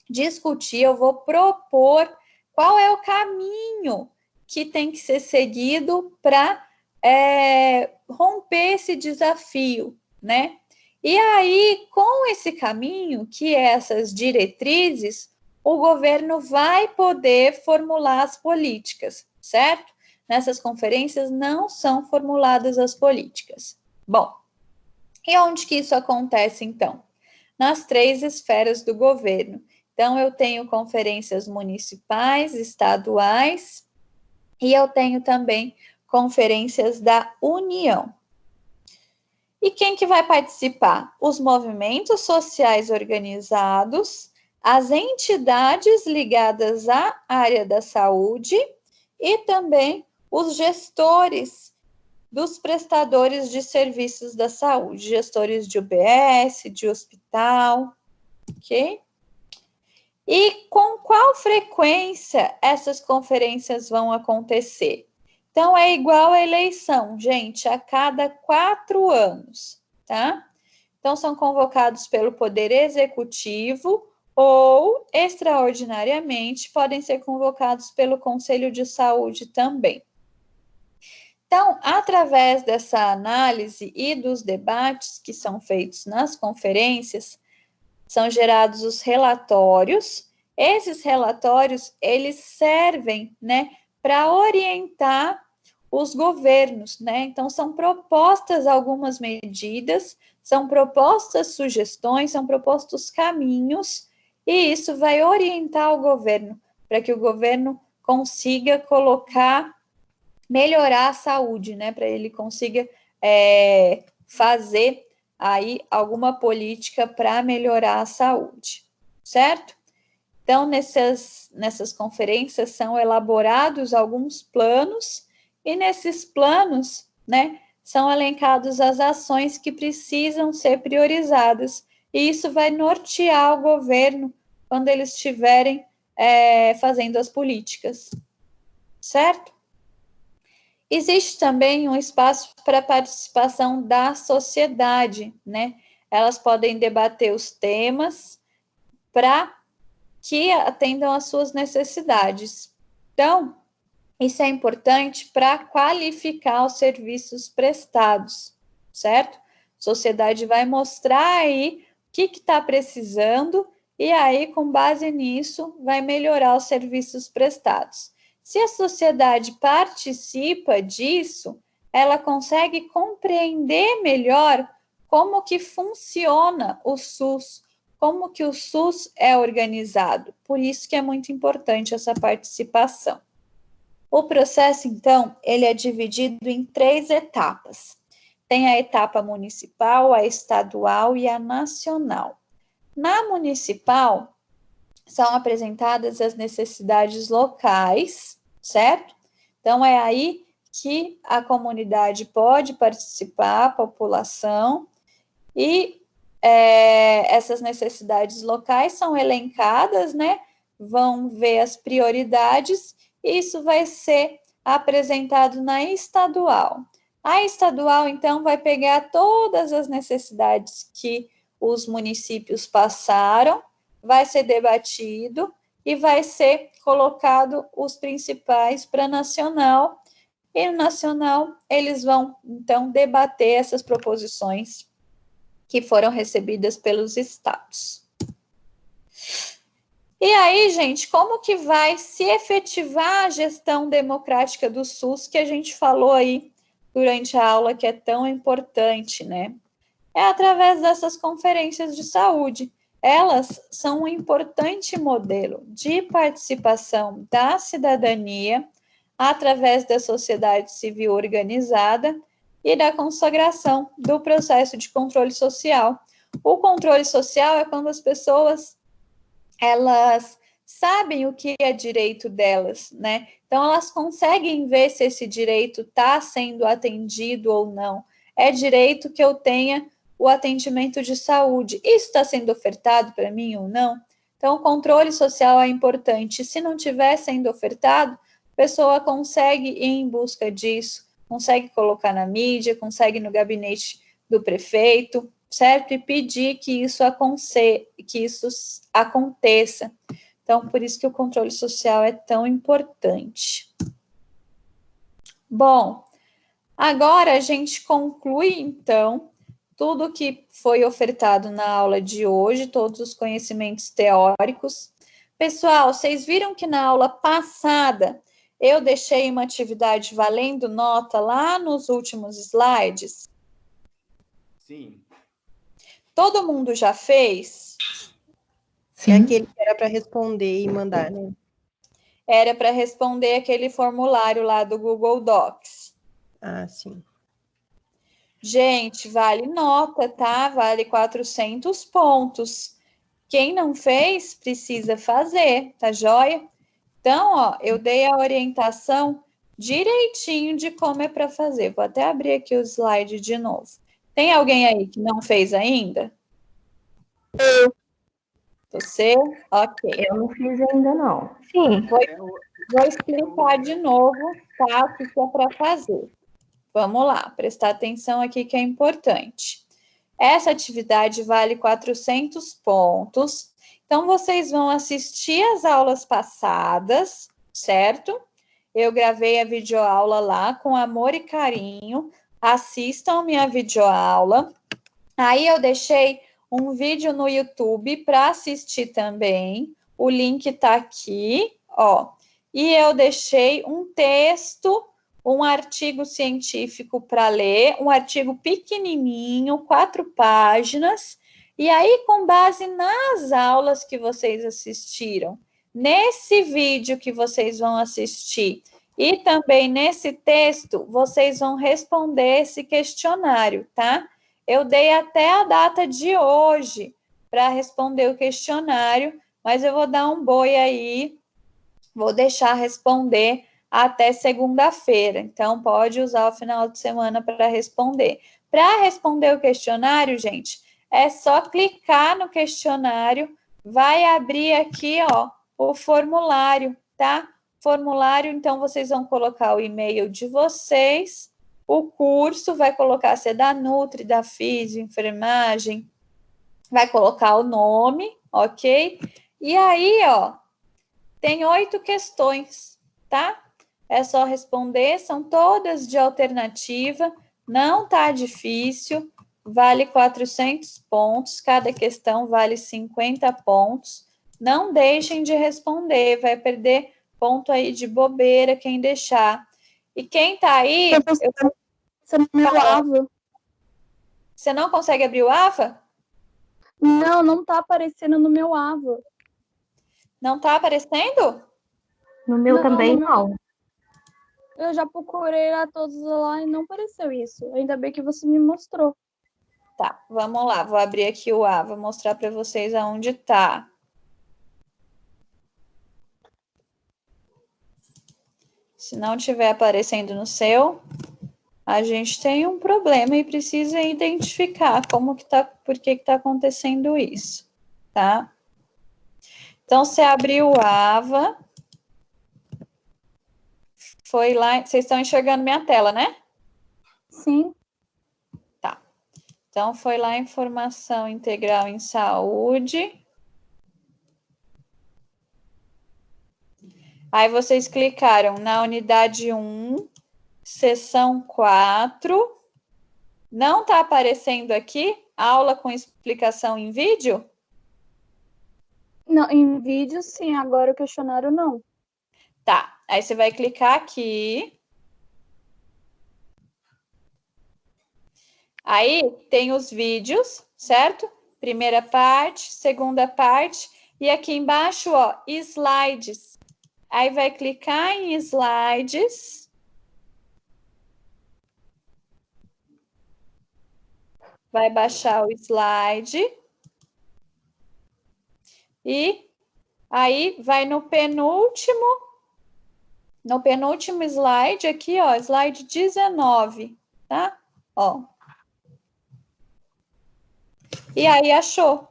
discutir, eu vou propor qual é o caminho que tem que ser seguido para romper esse desafio, né? E aí, com esse caminho, que é essas diretrizes, o governo vai poder formular as políticas, certo? Nessas conferências não são formuladas as políticas. Bom, e onde que isso acontece, então? Nas 3 esferas do governo. Então, eu tenho conferências municipais, estaduais, e eu tenho também conferências da União. E quem que vai participar? Os movimentos sociais organizados, as entidades ligadas à área da saúde e também os gestores dos prestadores de serviços da saúde, gestores de UBS, de hospital, ok? E com qual frequência essas conferências vão acontecer? Então, é igual à eleição, gente, a cada 4 anos, tá? Então, são convocados pelo Poder Executivo ou, extraordinariamente, podem ser convocados pelo Conselho de Saúde também. Então, através dessa análise e dos debates que são feitos nas conferências, são gerados os relatórios. Esses relatórios, eles servem, né, para orientar os governos, né? Então, são propostas algumas medidas, são propostas sugestões, são propostos caminhos, e isso vai orientar o governo, para que o governo consiga melhorar a saúde, né? Para ele consiga fazer aí alguma política para melhorar a saúde, certo? Então, nessas conferências são elaborados alguns planos, e nesses planos, né, são elencadas as ações que precisam ser priorizadas, e isso vai nortear o governo quando eles estiverem fazendo as políticas, certo? Existe também um espaço para a participação da sociedade, né? Elas podem debater os temas para que atendam às suas necessidades. Então, isso é importante para qualificar os serviços prestados, certo? A sociedade vai mostrar aí o que está precisando e aí, com base nisso, vai melhorar os serviços prestados. Se a sociedade participa disso, ela consegue compreender melhor como que funciona o SUS, como que o SUS é organizado. Por isso que é muito importante essa participação. O processo, então, ele é dividido em 3 etapas. Tem a etapa municipal, a estadual e a nacional. Na municipal, são apresentadas as necessidades locais, certo? Então, é aí que a comunidade pode participar, a população, e essas necessidades locais são elencadas, né? Vão ver as prioridades, e isso vai ser apresentado na estadual. A estadual, então, vai pegar todas as necessidades que os municípios passaram, vai ser debatido e vai ser colocado os principais para a nacional, e no nacional eles vão, então, debater essas proposições que foram recebidas pelos estados. E aí, gente, como que vai se efetivar a gestão democrática do SUS, que a gente falou aí durante a aula, que é tão importante, né? É através dessas conferências de saúde. Elas são um importante modelo de participação da cidadania através da sociedade civil organizada e da consagração do processo de controle social. O controle social é quando as pessoas, elas sabem o que é direito delas, né? Então, elas conseguem ver se esse direito está sendo atendido ou não. É direito que eu tenha o atendimento de saúde. Isso está sendo ofertado para mim ou não? Então, o controle social é importante. Se não estiver sendo ofertado, a pessoa consegue ir em busca disso, consegue colocar na mídia, consegue ir no gabinete do prefeito, certo? E pedir que isso aconteça. Então, por isso que o controle social é tão importante. Bom, agora a gente conclui, então, tudo que foi ofertado na aula de hoje, todos os conhecimentos teóricos. Pessoal, vocês viram que na aula passada eu deixei uma atividade valendo nota lá nos últimos slides?
Sim.
Todo mundo já fez?
É aquele que era para responder e mandar, né?
Era para responder aquele formulário lá do Google Docs.
Ah, sim.
Gente, vale nota, tá? Vale 400 pontos. Quem não fez, precisa fazer, tá joia? Então, ó, eu dei a orientação direitinho de como é para fazer. Vou até abrir aqui o slide de novo. Tem alguém aí que não fez ainda? Você? Ok.
Eu não fiz ainda, não. Sim.
Vou explicar de novo, tá? O que é para fazer. Vamos lá, prestar atenção aqui que é importante. Essa atividade vale 400 pontos. Então, vocês vão assistir as aulas passadas, certo? Eu gravei a videoaula lá com amor e carinho. Assistam minha videoaula. Aí eu deixei um vídeo no YouTube para assistir também. O link está aqui, ó. E eu deixei um texto, um artigo científico para ler, um artigo pequenininho, 4 páginas. E aí, com base nas aulas que vocês assistiram, nesse vídeo que vocês vão assistir e também nesse texto, vocês vão responder esse questionário, tá? Eu dei até a data de hoje para responder o questionário, mas eu vou dar um boi aí, vou deixar responder até segunda-feira. Então, pode usar o final de semana para responder. Para responder o questionário, gente, é só clicar no questionário, vai abrir aqui, ó, o formulário, tá? Formulário, então, vocês vão colocar o e-mail de vocês, o curso, vai colocar se é da Nutri, da Físio, enfermagem, vai colocar o nome, ok? E aí, ó, tem 8 questões, tá? É só responder, são todas de alternativa, não tá difícil, vale 400 pontos, cada questão vale 50 pontos. Não deixem de responder, vai perder ponto aí de bobeira quem deixar. E quem tá aí... Você não consegue abrir o AVA?
Não tá aparecendo no meu AVA.
Não tá aparecendo?
No meu também não.
Eu já procurei lá todos lá e não apareceu isso. Ainda bem que você me mostrou.
Tá, vamos lá. Vou abrir aqui o AVA, mostrar para vocês aonde tá. Se não estiver aparecendo no seu, a gente tem um problema e precisa identificar como que tá, por que tá acontecendo isso, tá? Então, você abriu o AVA, foi lá, vocês estão enxergando minha tela, né?
Sim.
Tá. Então, foi lá em Formação Integral em Saúde. Aí, vocês clicaram na unidade 1, seção 4. Não tá aparecendo aqui aula com explicação em vídeo?
Não, em vídeo sim, agora o questionário não.
Tá, aí você vai clicar aqui. Aí tem os vídeos, certo? Primeira parte, segunda parte, e aqui embaixo, ó, slides. Aí vai clicar em slides. Vai baixar o slide. E aí vai no penúltimo slide aqui, ó, slide 19, tá? Ó. e aí achou.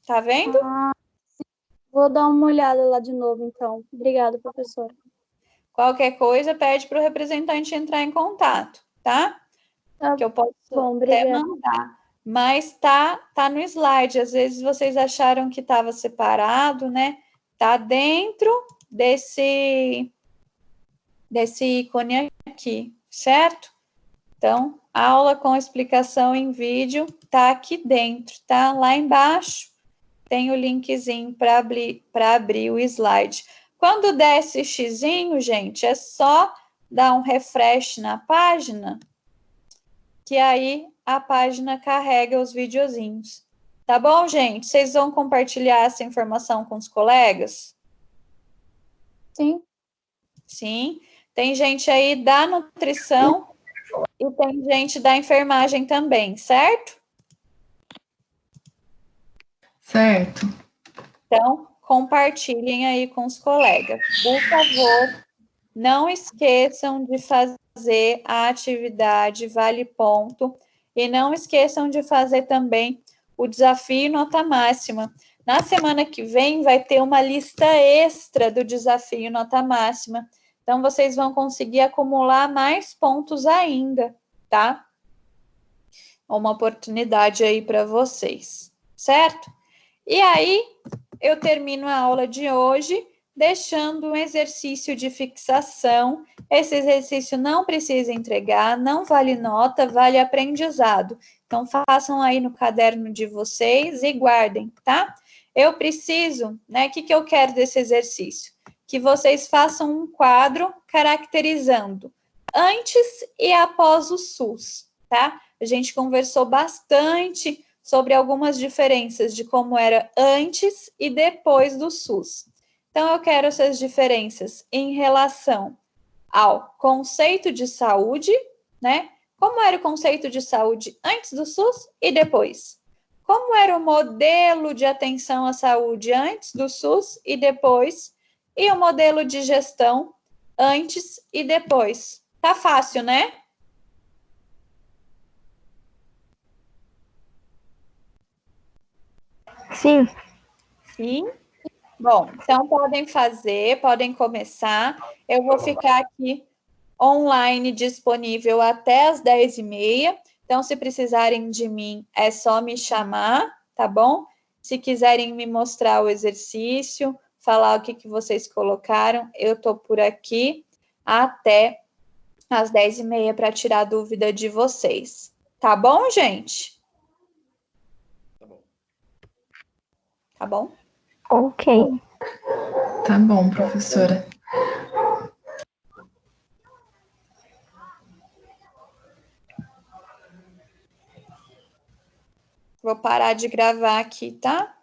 Tá vendo?
Vou dar uma olhada lá de novo, então. Obrigada, professora.
Qualquer coisa, pede para o representante entrar em contato, tá? Que eu posso até mandar. Mas tá no slide. Às vezes vocês acharam que estava separado, né? Tá dentro desse ícone aqui, certo? Então, aula com explicação em vídeo tá aqui dentro, tá? Lá embaixo tem o linkzinho para abrir o slide. Quando der esse xizinho, gente, é só dar um refresh na página, que aí a página carrega os videozinhos. Tá bom, gente? Vocês vão compartilhar essa informação com os colegas?
Sim.
Sim. Tem gente aí da nutrição e tem gente da enfermagem também, certo?
Certo.
Então, compartilhem aí com os colegas. Por favor, não esqueçam de fazer a atividade Vale Ponto e não esqueçam de fazer também o desafio Nota Máxima. Na semana que vem vai ter uma lista extra do desafio Nota Máxima. Então, vocês vão conseguir acumular mais pontos ainda, tá? Uma oportunidade aí para vocês, certo? E aí, eu termino a aula de hoje deixando um exercício de fixação. Esse exercício não precisa entregar, não vale nota, vale aprendizado. Então, façam aí no caderno de vocês e guardem, tá? Eu preciso, né? O que eu quero desse exercício? Que vocês façam um quadro caracterizando antes e após o SUS, tá? A gente conversou bastante sobre algumas diferenças de como era antes e depois do SUS. Então, eu quero essas diferenças em relação ao conceito de saúde, né? Como era o conceito de saúde antes do SUS e depois? Como era o modelo de atenção à saúde antes do SUS e depois? E o modelo de gestão antes e depois? Tá fácil, né?
Sim.
Sim? Bom, então podem começar. Eu vou ficar aqui online disponível até as 10h30. Então, se precisarem de mim, é só me chamar, tá bom? Se quiserem me mostrar o exercício, falar o que vocês colocaram, eu tô por aqui até às 10h30 para tirar dúvida de vocês. Tá bom, gente? Tá bom?
Ok.
Tá bom, professora.
Vou parar de gravar aqui, tá?